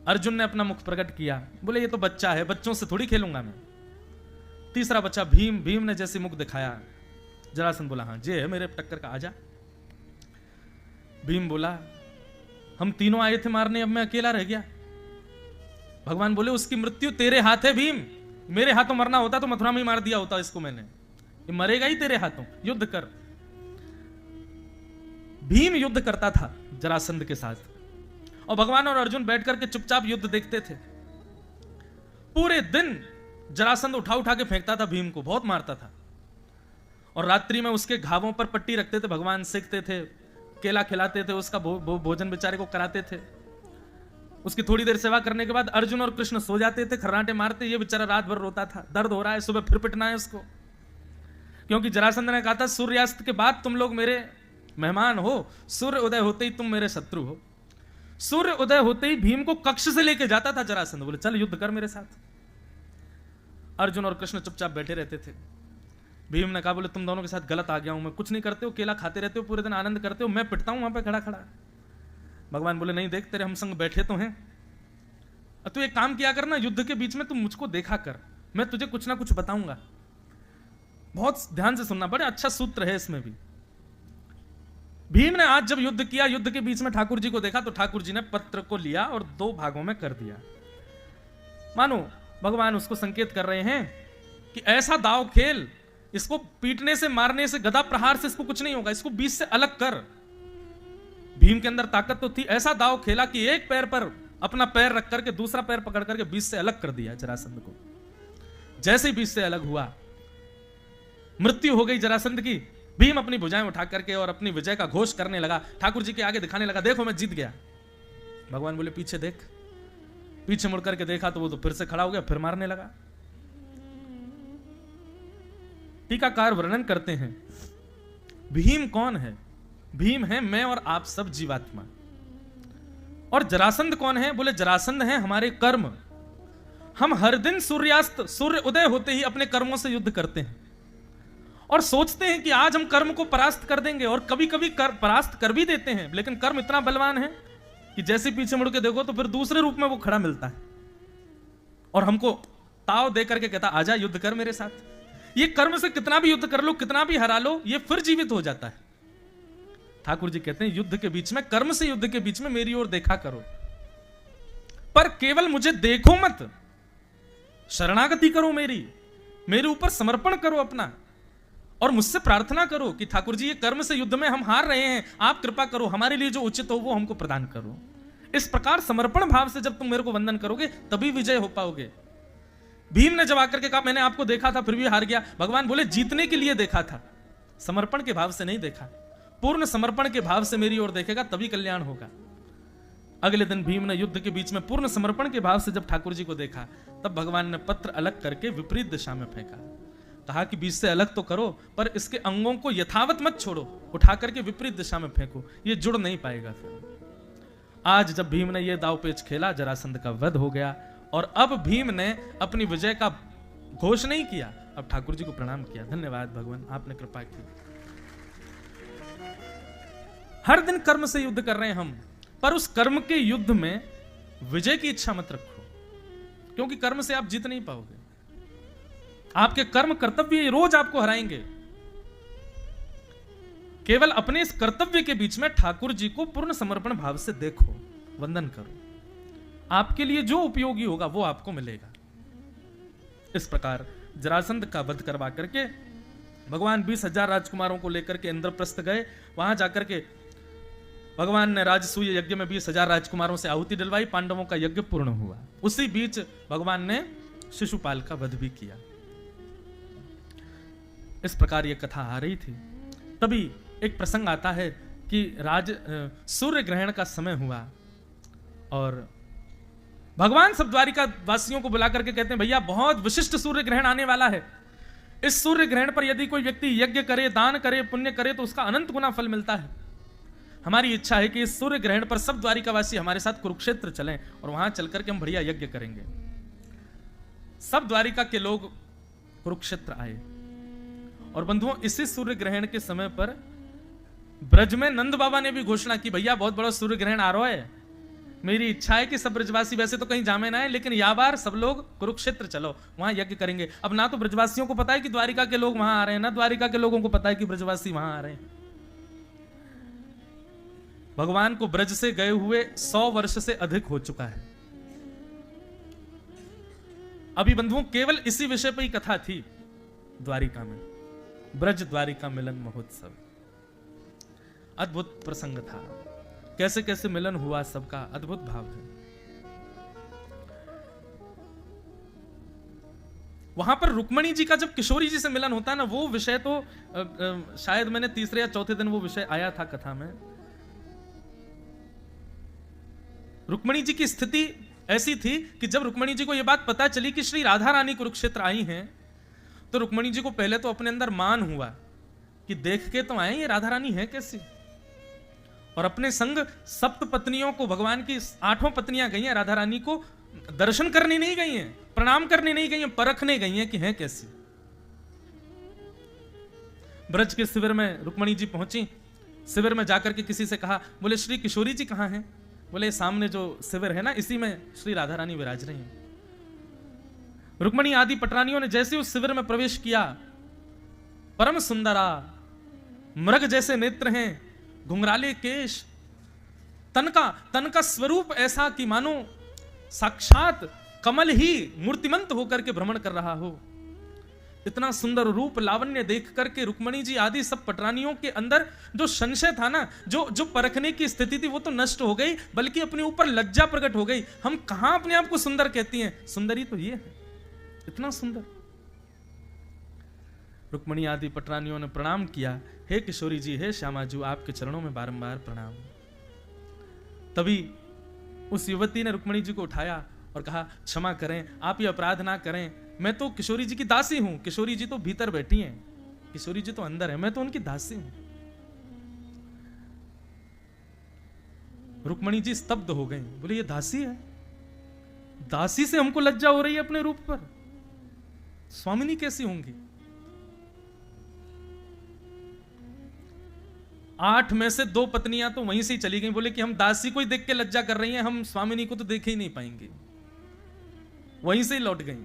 अर्जुन ने अपना मुख प्रकट किया। बोले ये तो बच्चा है, बच्चों से थोड़ी खेलूंगा मैं। तीसरा बच्चा भीम, भीम ने जैसे मुख दिखाया जरासंध बोला हाँ जे है मेरे टक्कर का, आजा। भीम बोला हम तीनों आए थे मारने, अब मैं अकेला रह गया। भगवान बोले उसकी मृत्यु तेरे हाथ है भीम, मेरे हाथों मरना होता तो मथुरा में ही मार दिया होता इसको मैंने, ये मरेगा ही तेरे हाथों, युद्ध कर। भीम युद्ध करता था जरासंध के साथ और भगवान और अर्जुन बैठ करके चुपचाप युद्ध देखते थे। पूरे दिन जरासंध उठा उठा के फेंकता था भीम को, बहुत मारता था। और रात्रि में उसके घावों पर पट्टी रखते थे, भगवान सेकते थे, केला खिलाते थे, उसका भोजन बेचारे को कराते थे। उसकी थोड़ी देर सेवा करने के बाद अर्जुन और कृष्ण सो जाते थे, खर्राटे मारते। ये बेचारा रात भर रोता था, दर्द हो रहा है, सुबह फिर पिटना है उसको, क्योंकि जरासंध ने कहा था सूर्यास्त के बाद तुम लोग मेरे मेहमान हो, सूर्य उदय होते ही तुम मेरे शत्रु हो। सूर्य उदय होते ही भीम को कक्ष से लेके जाता था जरासंध। बोले चल युद्ध कर मेरे साथ। अर्जुन और कृष्ण चुपचाप बैठे रहते थे। भीम ने कहा बोले तुम दोनों के साथ गलत आ गया हूं मैं, कुछ नहीं करते हो, केला खाते रहते हो, पूरे दिन आनंद करते हो, मैं पिटता हूं वहां पे खड़ा खड़ा। भगवान बोले नहीं देख तेरे हम संग बैठे तो हैं, तू एक काम किया कर ना, युद्ध के बीच में तू मुझको देखा कर, मैं तुझे कुछ ना कुछ बताऊंगा। बहुत ध्यान से सुनना, बड़े अच्छा सूत्र है इसमें भी। भीम ने आज जब युद्ध किया, युद्ध के बीच में ठाकुर जी को देखा तो ठाकुर जी ने पत्र को लिया और 2 भागों में कर दिया। मानो भगवान उसको संकेत कर रहे हैं कि ऐसा दाव खेल, इसको पीटने से, मारने से, गदा प्रहार से इसको कुछ नहीं होगा, इसको बीच से अलग कर। भीम के अंदर ताकत तो थी, ऐसा दाव खेला कि एक पैर पर अपना पैर रख करके दूसरा पैर पकड़ करके बीच से अलग कर दिया जरासंध को। जैसे ही बीच से अलग हुआ, मृत्यु हो गई जरासंध की। भीम अपनी भुजाएं उठा करके और अपनी विजय का घोष करने लगा, ठाकुर जी के आगे दिखाने लगा, देखो मैं जीत गया। भगवान बोले पीछे देख। पीछे मुड़ करके देखा तो वो तो फिर से खड़ा हो गया, फिर मारने लगा। टीकाकार वर्णन करते हैं भीम कौन है? भीम है मैं और आप सब जीवात्मा। और जरासंध कौन है? बोले जरासंध है हमारे कर्म। हम हर दिन सूर्य उदय होते ही अपने कर्मों से युद्ध करते हैं और सोचते हैं कि आज हम कर्म को परास्त कर देंगे, और कभी कभी परास्त कर भी देते हैं, लेकिन कर्म इतना बलवान है कि जैसे पीछे मुड़ के देखो तो फिर दूसरे रूप में वो खड़ा मिलता है और हमको ताव दे करके कहता आजा युद्ध कर मेरे साथ। ये कर्म से कितना भी युद्ध कर लो, कितना भी हरा लो, ये फिर जीवित हो जाता है। ठाकुर जी कहते हैं युद्ध के बीच में, कर्म से युद्ध के बीच में मेरी ओर देखा करो, पर केवल मुझे देखो मत, शरणागति करो, मेरे ऊपर समर्पण करो अपना, और मुझसे प्रार्थना करो कि ठाकुर जी ये कर्म से युद्ध में हम हार रहे हैं, आप कृपा करो, हमारे लिए जो उचित हो वो हमको प्रदान करो। इस प्रकार समर्पण भाव से जब तुम मेरे को वंदन करोगे तभी विजय हो पाओगे। भीम ने जब आकर के कहा मैंने आपको देखा था फिर भी हार गया, भगवान बोले जीतने के लिए देखा था, समर्पण के भाव से नहीं देखा। पूर्ण समर्पण के भाव से मेरी ओर देखेगा तभी कल्याण होगा। अगले दिन भीम ने युद्ध के बीच में पूर्ण समर्पण के भाव से जब ठाकुर जी को देखा, तब भगवान ने पत्र अलग करके विपरीत दिशा में फेंका। कहा कि बीच से अलग तो करो, पर इसके अंगों को यथावत मत छोड़ो, उठा करके विपरीत दिशा में फेंको, ये जुड़ नहीं पाएगा। फिर आज जब भीम ने ये दाव पेच खेला, जरासंध का वध हो गया, और अब भीम ने अपनी विजय का घोष नहीं किया, अब ठाकुर जी को प्रणाम किया, धन्यवाद भगवान आपने कृपा की। हर दिन कर्म से युद्ध कर रहे हैं हम, पर उस कर्म के युद्ध में विजय की इच्छा मत रखो, क्योंकि कर्म से आप जीत नहीं पाओगे। आपके कर्म कर्तव्य रोज आपको हराएंगे। केवल अपने इस कर्तव्य के बीच में ठाकुर जी को पूर्ण समर्पण भाव से देखो, वंदन करो, आपके लिए जो उपयोगी होगा वो आपको मिलेगा। इस प्रकार जरासंध का वध करवा करके भगवान 20,000 राजकुमारों को लेकर के इंद्रप्रस्थ गए। वहां जाकर के भगवान ने राजसूय यज्ञ में 20,000 राजकुमारों से आहुति डलवाई, पांडवों का यज्ञ पूर्ण हुआ। उसी बीच भगवान ने शिशुपाल का वध भी किया। इस प्रकार यह कथा आ रही थी। तभी एक प्रसंग आता है कि सूर्य ग्रहण का समय हुआ और भगवान सब द्वारिका वासियों को बुला करके कहते हैं भैया बहुत विशिष्ट सूर्य ग्रहण आने वाला है। इस सूर्य ग्रहण पर यदि कोई व्यक्ति यज्ञ करे, दान करे, पुण्य करे तो उसका अनंत गुना फल मिलता है। हमारी इच्छा है कि इस सूर्य ग्रहण पर सब द्वारिकावासी हमारे साथ कुरुक्षेत्र चलें और वहां चलकर के हम बढ़िया यज्ञ करेंगे। सब द्वारिका के लोग कुरुक्षेत्र आए और बंधुओं इसी सूर्य ग्रहण के समय पर ब्रज में नंद बाबा ने भी घोषणा की भैया बहुत बड़ा सूर्य ग्रहण आ रहा है, मेरी इच्छा है कि सब ब्रजवासी वैसे तो कहीं जामे ना है, लेकिन या बार सब लोग कुरुक्षेत्र चलो, वहां यज्ञ करेंगे। अब ना तो ब्रजवासियों को पता है कि द्वारिका के लोग वहां आ रहे हैं, ना द्वारिका के लोगों को पता है कि ब्रजवासी वहां आ रहे हैं। भगवान को ब्रज से गए हुए 100 वर्ष से अधिक हो चुका है। अभी बंधुओं केवल इसी विषय पर ही कथा थी द्वारिका में, ब्रज द्वारिका मिलन महोत्सव। अद्भुत प्रसंग था, कैसे कैसे मिलन हुआ, सबका अद्भुत भाव है। वहां पर रुक्मणी जी का जब किशोरी जी से मिलन होता है ना, वो विषय तो शायद मैंने तीसरे या चौथे दिन वो विषय आया था कथा में। रुक्मणी जी की स्थिति ऐसी थी कि जब रुक्मणी जी को यह बात पता चली कि श्री राधा रानी कुरुक्षेत्र आई हैं, तो रुक्मणी जी को पहले तो अपने अंदर मान हुआ कि देख के तो आए ये राधा रानी है कैसी, और अपने संग सप्त पत्नियों को, भगवान की 8 पत्नियां गई हैं, राधा रानी को दर्शन करने नहीं गई हैं, प्रणाम करने नहीं गई हैं, परखने गई हैं कि हैं कैसी। ब्रज के शिविर में रुक्मणी जी पहुंची। शिविर में जाकर के किसी से कहा, बोले श्री किशोरी जी कहां हैं? बोले सामने जो शिविर है ना, इसी में श्री राधा रानी विराज रही हैं। रुक्मणी आदि पटरानियों ने जैसे उस शिविर में प्रवेश किया, परम सुंदरा, मृग जैसे नेत्र हैं, घुंघराले केश, तन का स्वरूप ऐसा कि मानो साक्षात कमल ही मूर्तिमंत होकर के भ्रमण कर रहा हो। इतना सुंदर रूप लावण्य देख करके रुक्मणी जी आदि सब पटरानियों के अंदर जो संशय था ना, जो परखने की स्थिति थी, वो तो नष्ट हो गई, बल्कि अपने ऊपर लज्जा प्रकट हो गई। हम कहां अपने आप को सुंदर कहती हैं, सुंदरी तो ये है, इतना सुंदर। रुक्मणी आदि पटरानियों ने प्रणाम किया, हे किशोरी जी, हे श्यामाजू, आपके चरणों में बारंबार प्रणाम। तभी उस युवती ने रुक्मणी जी को उठाया और कहा, क्षमा करें, आप ये अपराध ना करें, मैं तो किशोरी जी की दासी हूं। किशोरी जी तो भीतर बैठी हैं, किशोरी जी तो अंदर है, मैं तो उनकी दासी हूं। रुक्मणी जी स्तब्ध हो गई, बोले ये दासी है, दासी से हमको लज्जा हो रही है अपने रूप पर, स्वामिनी कैसी होंगी? 8 में से 2 पत्नियां तो वहीं से ही चली गई, बोले कि हम दासी को ही देख के लज्जा कर रही हैं, हम स्वामिनी को तो देख ही नहीं पाएंगे, वहीं से ही लौट गई।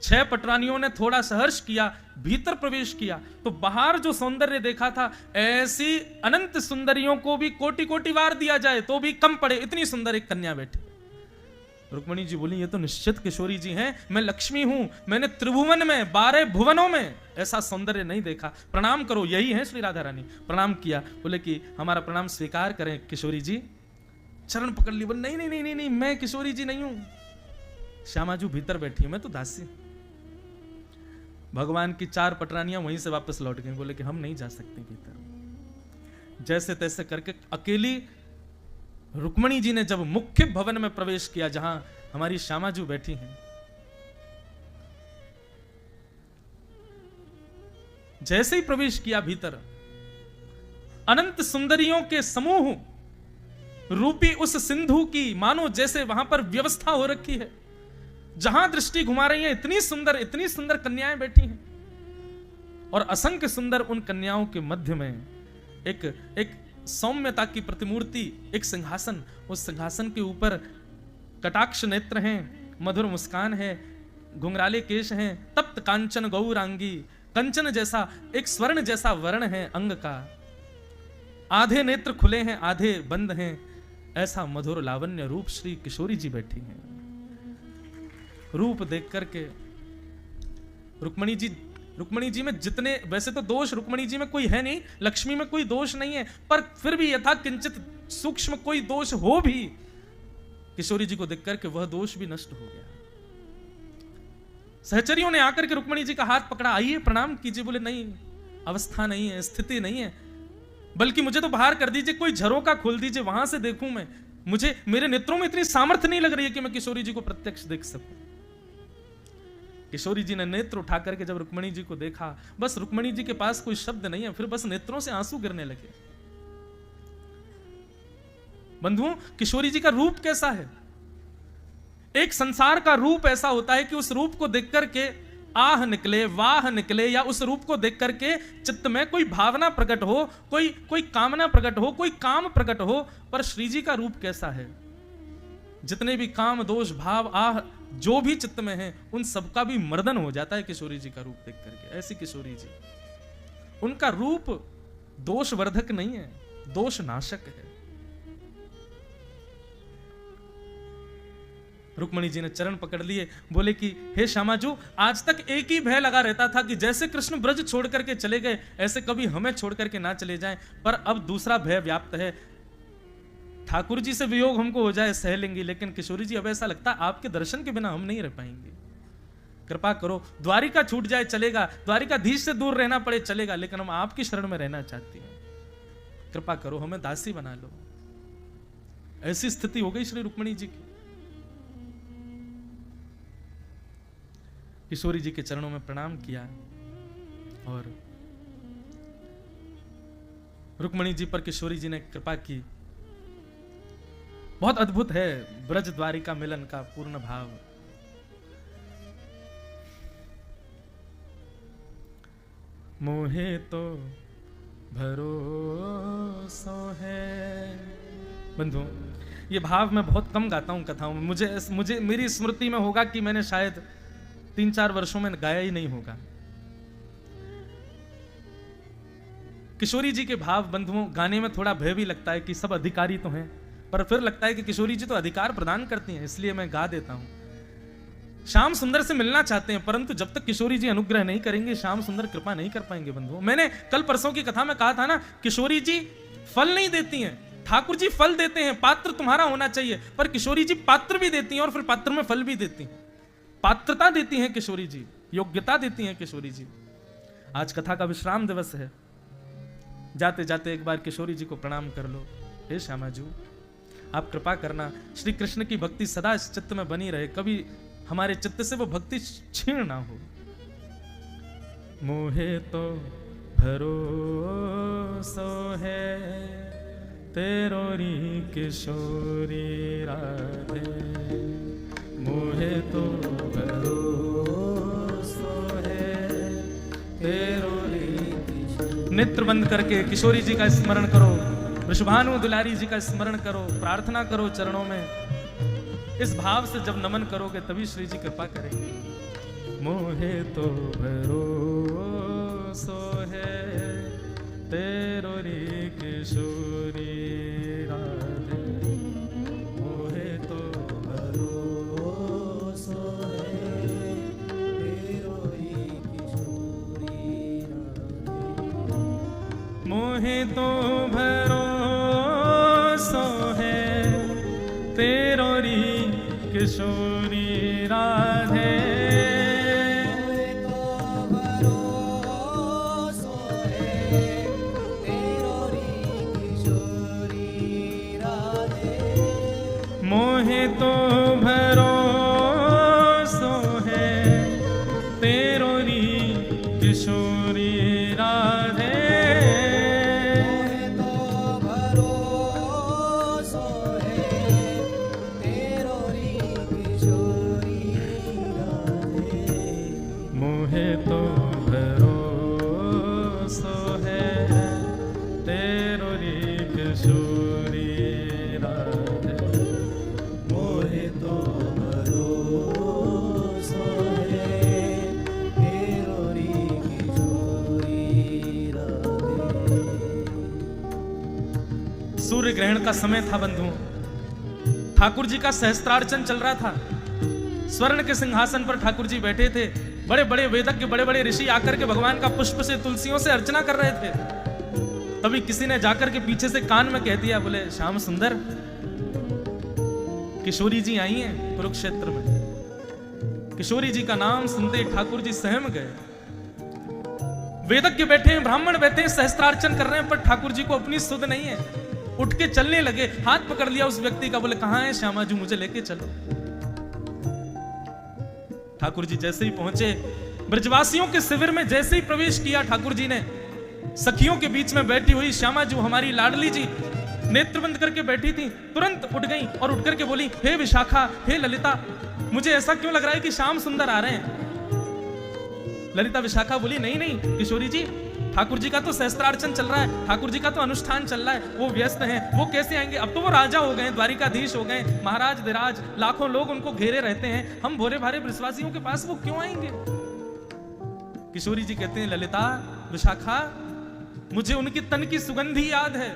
6 पटरानियों ने थोड़ा सहर्ष किया, भीतर प्रवेश किया तो बाहर जो सौंदर्य देखा था, ऐसी अनंत सुंदरियों को भी कोटि कोटि वार दिया जाए तो भी कम पड़े, इतनी सुंदर एक कन्या बैठी। रुक्मणी जी बोली, ये तो निश्चित किशोरी जी हैं, मैं लक्ष्मी हूं, मैंने त्रिभुवन में 12 भुवनों में ऐसा सौंदर्य नहीं देखा, प्रणाम करो, यही है श्री राधा रानी। प्रणाम किया, बोले कि हमारा प्रणाम स्वीकार करें किशोरी जी। चरण पकड़ ली, बोले नहीं नहीं नहीं नहीं, मैं किशोरी जी नहीं हूं, श्यामाजू भीतर बैठी, मैं तो दासी। भगवान की 4 पटरानियां वहीं से वापस लौट गई, बोले कि हम नहीं जा सकते भीतर। जैसे तैसे करके अकेली रुक्मणी जी ने जब मुख्य भवन में प्रवेश किया, जहां हमारी श्यामाजू बैठी हैं, जैसे ही प्रवेश किया भीतर, अनंत सुंदरियों के समूह रूपी उस सिंधु की मानो जैसे वहां पर व्यवस्था हो रखी है। जहां दृष्टि घुमा रही है, इतनी सुंदर कन्याएं बैठी हैं, और असंख्य सुंदर उन कन्याओं के मध्य में एक सौम्यता की प्रतिमूर्ति, एक सिंहासन, उस सिंहासन के ऊपर कटाक्ष नेत्र हैं, मधुर मुस्कान है, घुंघराले केश हैं, तप्त कांचन गौरांगी, कंचन जैसा एक स्वर्ण जैसा वर्ण है अंग का, आधे नेत्र खुले हैं, आधे बंद हैं, ऐसा मधुर लावण्य रूप श्री किशोरी जी बैठी हैं। रूप देख करके रुक्मणी जी में जितने, वैसे तो दोष रुक्मणी जी में कोई है नहीं, लक्ष्मी में कोई दोष नहीं है, पर फिर भी यथा किंचित सूक्ष्म कोई दोष हो भी, किशोरी जी को देख करके वह दोष भी नष्ट हो गया। सहचरियों ने आकर के रुक्मणी जी का हाथ पकड़ा, आइए प्रणाम कीजिए। बोले नहीं, अवस्था नहीं है, स्थिति नहीं है, बल्कि मुझे तो बाहर कर दीजिए, कोई झरोका खोल दीजिए, वहां से देखूं मैं, मुझे मेरे नेत्रों में इतनी सामर्थ्य नहीं लग रही है कि मैं किशोरी जी को प्रत्यक्ष देख सकूं। किशोरी जी ने नेत्र उठा करके जब रुक्मणी जी को देखा, बस रुक्मणी जी के पास कोई शब्द नहीं है, फिर बस नेत्रों से आंसू गिरने लगे। बंधुओं, किशोरी जी का रूप कैसा है? एक संसार का रूप ऐसा होता है कि उस रूप को देख करके आह निकले, वाह निकले, या उस रूप को देख करके चित्त में कोई भावना प्रकट हो, कोई कामना प्रकट हो, कोई काम प्रकट हो। पर श्री जी का रूप कैसा है? जितने भी काम, दोष, भाव, आह जो भी चित्त में है, उन सबका भी मर्दन हो जाता है किशोरी जी का रूप देख करके। ऐसी किशोरी जी, उनका रूप दोषवर्धक नहीं है, दोष नाशक है। रुक्मणी जी ने चरण पकड़ लिए, बोले कि हे श्यामाजू, आज तक एक ही भय लगा रहता था कि जैसे कृष्ण ब्रज छोड़ करके चले गए, ऐसे कभी हमें छोड़ करके ना चले जाएं, पर अब दूसरा भय व्याप्त है, ठाकुर जी से वियोग हमको हो जाए सह लेंगे, लेकिन किशोरी जी अब ऐसा लगता है आपके दर्शन के बिना हम नहीं रह पाएंगे, कृपा करो। द्वारिका छूट जाए चलेगा, द्वारिकाधीश से दूर रहना पड़े चलेगा, लेकिन हम आपकी शरण में रहना चाहती हैं, कृपा करो, हमें दासी बना लो। ऐसी स्थिति हो गई श्री रुक्मणी जी की। किशोरी जी के चरणों में प्रणाम किया और रुक्मणी जी पर किशोरी जी ने कृपा की। बहुत अद्भुत है ब्रज द्वारिका मिलन का पूर्ण भाव। मोहे तो भरोसा है। बंधु, ये भाव मैं बहुत कम गाता हूं कथाओं में, मुझे मेरी स्मृति में होगा कि मैंने शायद 3-4 वर्षों में गाया ही नहीं होगा। किशोरी जी के भाव बंधुओं, गाने में थोड़ा भय भी लगता है कि सब अधिकारी तो हैं, पर फिर लगता है कि किशोरी जी तो अधिकार प्रदान करती हैं, इसलिए मैं गा देता हूं। श्याम सुंदर से मिलना चाहते हैं, परंतु जब तक किशोरी जी अनुग्रह नहीं करेंगे श्याम सुंदर कृपा नहीं कर पाएंगे। बंधुओं, मैंने कल परसों की कथा में कहा था ना, किशोरी जी फल नहीं देती हैं, ठाकुर जी फल देते हैं, पात्र तुम्हारा होना चाहिए, पर किशोरी जी पात्र भी देती हैं और फिर पात्र में फल भी देती हैं। पात्रता देती हैं किशोरी जी, योग्यता देती हैं किशोरी जी। आज कथा का विश्राम दिवस है, जाते जाते एक बार किशोरी जी को प्रणाम कर लो। हे श्यामाजू, आप कृपा करना, श्री कृष्ण की भक्ति सदा इस चित्त में बनी रहे, कभी हमारे चित्त से वो भक्ति छीण ना हो। मोहे तो भरोसो है तेरो री किशोरी राधे, मोहे तो भरोसो है तेरो री किशोरी। नेत्र बंद करके किशोरी जी का स्मरण करो, वृषभानु दुलारी जी का स्मरण करो, प्रार्थना करो चरणों में। इस भाव से जब नमन करोगे तभी श्री जी कृपा करेंगे। मोहे तो भरोसो है तेरो री किशोरी राधे, मोहे तो भरोसो है तेरो री किशोरी राधे, मोहे तो भरोसो है तेरो री किशोरी राधे, मोहे तो भरोसो है तेरो री किशोरी राधे, मोहे तो भरोसो है तेरो री किशोरी राधे, मोहे तो भरोसो है तेरो री किशोरी राधे। सूर्य ग्रहण का समय था बंधुओं, ठाकुर जी का सहस्त्रार्चन चल रहा था। स्वर्ण के सिंहासन पर ठाकुर जी बैठे थे, बड़े बड़े वेदज्ञ बड़े बड़े ऋषि आकर के भगवान का पुष्प से तुलसियों से अर्चना कर रहे थे। तभी किसी ने जाकर के पीछे से कान में कह दिया, बोले श्याम सुंदर, किशोरी जी आई हैं कुरुक्षेत्र में। किशोरी जी का नाम सुनते ठाकुर जी सहम गए। वेदज्ञ बैठे हैं, ब्राह्मण बैठे हैं, सहस्त्रार्चन कर रहे हैं, पर ठाकुर जी को अपनी सुध नहीं है। उठ के चलने लगे, हाथ पकड़ लिया उस व्यक्ति का, बोले कहां है श्यामाजू, मुझे लेके चलो। ठाकुर जी जैसे ही पहुंचे, ब्रजवासियों के शिविर में जैसे ही प्रवेश किया ठाकुर जी ने, सखियों के बीच में बैठी हुई श्यामाजू हमारी लाडली जी नेत्र बंद करके बैठी थी, तुरंत उठ गई और उठ करके बोली, हे विशाखा, हे ललिता, मुझे ऐसा क्यों लग रहा है कि श्याम सुंदर आ रहे हैं। ललिता विशाखा बोली, नहीं नहीं किशोरी जी, ठाकुर जी का तो सहस्त्रार्चन चल रहा है, ठाकुर जी का तो अनुष्ठान चल रहा है, वो व्यस्त हैं, वो कैसे आएंगे, अब तो वो राजा हो गए, द्वारिकाधीश हो गए, महाराज विराज, लाखों लोग उनको घेरे रहते हैं, हम भोरे भारे ब्रजवासियों के पास वो क्यों आएंगे। किशोरी जी कहते हैं, ललिता विशाखा, मुझे उनके तन की सुगंधी याद है,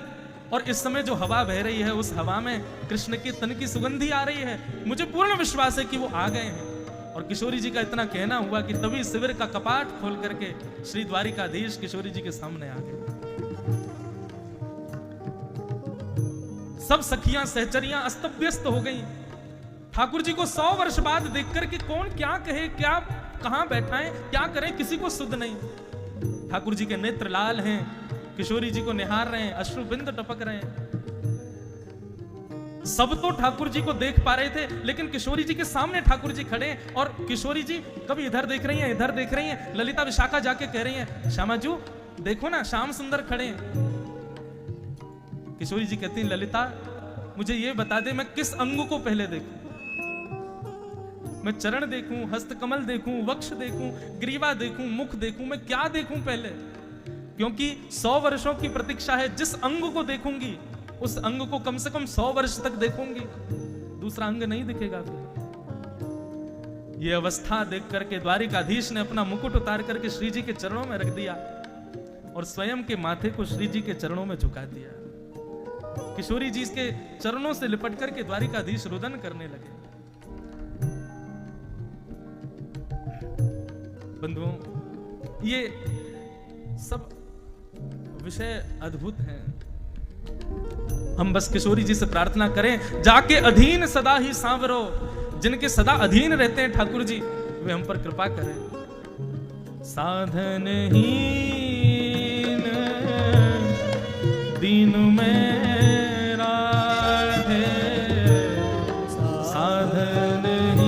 और इस समय जो हवा बह रही है उस हवा में कृष्ण के तन की सुगंधी आ रही है, मुझे पूर्ण विश्वास है कि वो आ गए हैं। और किशोरी जी का इतना कहना हुआ कि तभी शिविर का कपाट खोल करके श्री द्वारिकाधीश किशोरी जी के सामने आ गए। सब सखियां सहचरियां अस्त व्यस्त हो गई। ठाकुर जी को 100 वर्ष बाद देखकर कि कौन क्या कहे, क्या कहां बैठाएं, क्या करें, किसी को सुध नहीं। ठाकुर जी के नेत्र लाल हैं, किशोरी जी को निहार रहे हैं, अश्रुबिंद टपक रहे हैं। सब तो ठाकुर जी को देख पा रहे थे, लेकिन किशोरी जी के सामने ठाकुर जी खड़े हैं और किशोरी जी कभी इधर देख रही हैं, इधर देख रही हैं। ललिता विशाखा जाके कह रही हैं, श्यामाजू देखो ना, श्याम सुंदर खड़े हैं। किशोरी जी कहती हैं, ललिता मुझे ये बता दे, मैं किस अंग को पहले देखूं, मैं चरण देखूं, हस्तकमल देखूं, वक्ष देखूं, ग्रीवा देखूं, मुख देखूं, मैं क्या देखूं पहले, क्योंकि 100 वर्षों की प्रतीक्षा है। जिस अंग को देखूंगी उस अंग को कम से कम 100 वर्ष तक देखूंगी, दूसरा अंग नहीं दिखेगा फिर। ये अवस्था देख करके द्वारिकाधीश ने अपना मुकुट उतार करके श्री जी के चरणों में रख दिया और स्वयं के माथे को श्री जी के चरणों में झुका दिया। किशोरी जी के चरणों से लिपट करके द्वारिकाधीश रुदन करने लगे। बंधुओं, ये सब विषय अद्भुत हैं। हम बस किशोरी जी से प्रार्थना करें, जाके अधीन सदा ही सांवरो, जिनके सदा अधीन रहते हैं ठाकुर जी, वे हम पर कृपा करें। साधन ही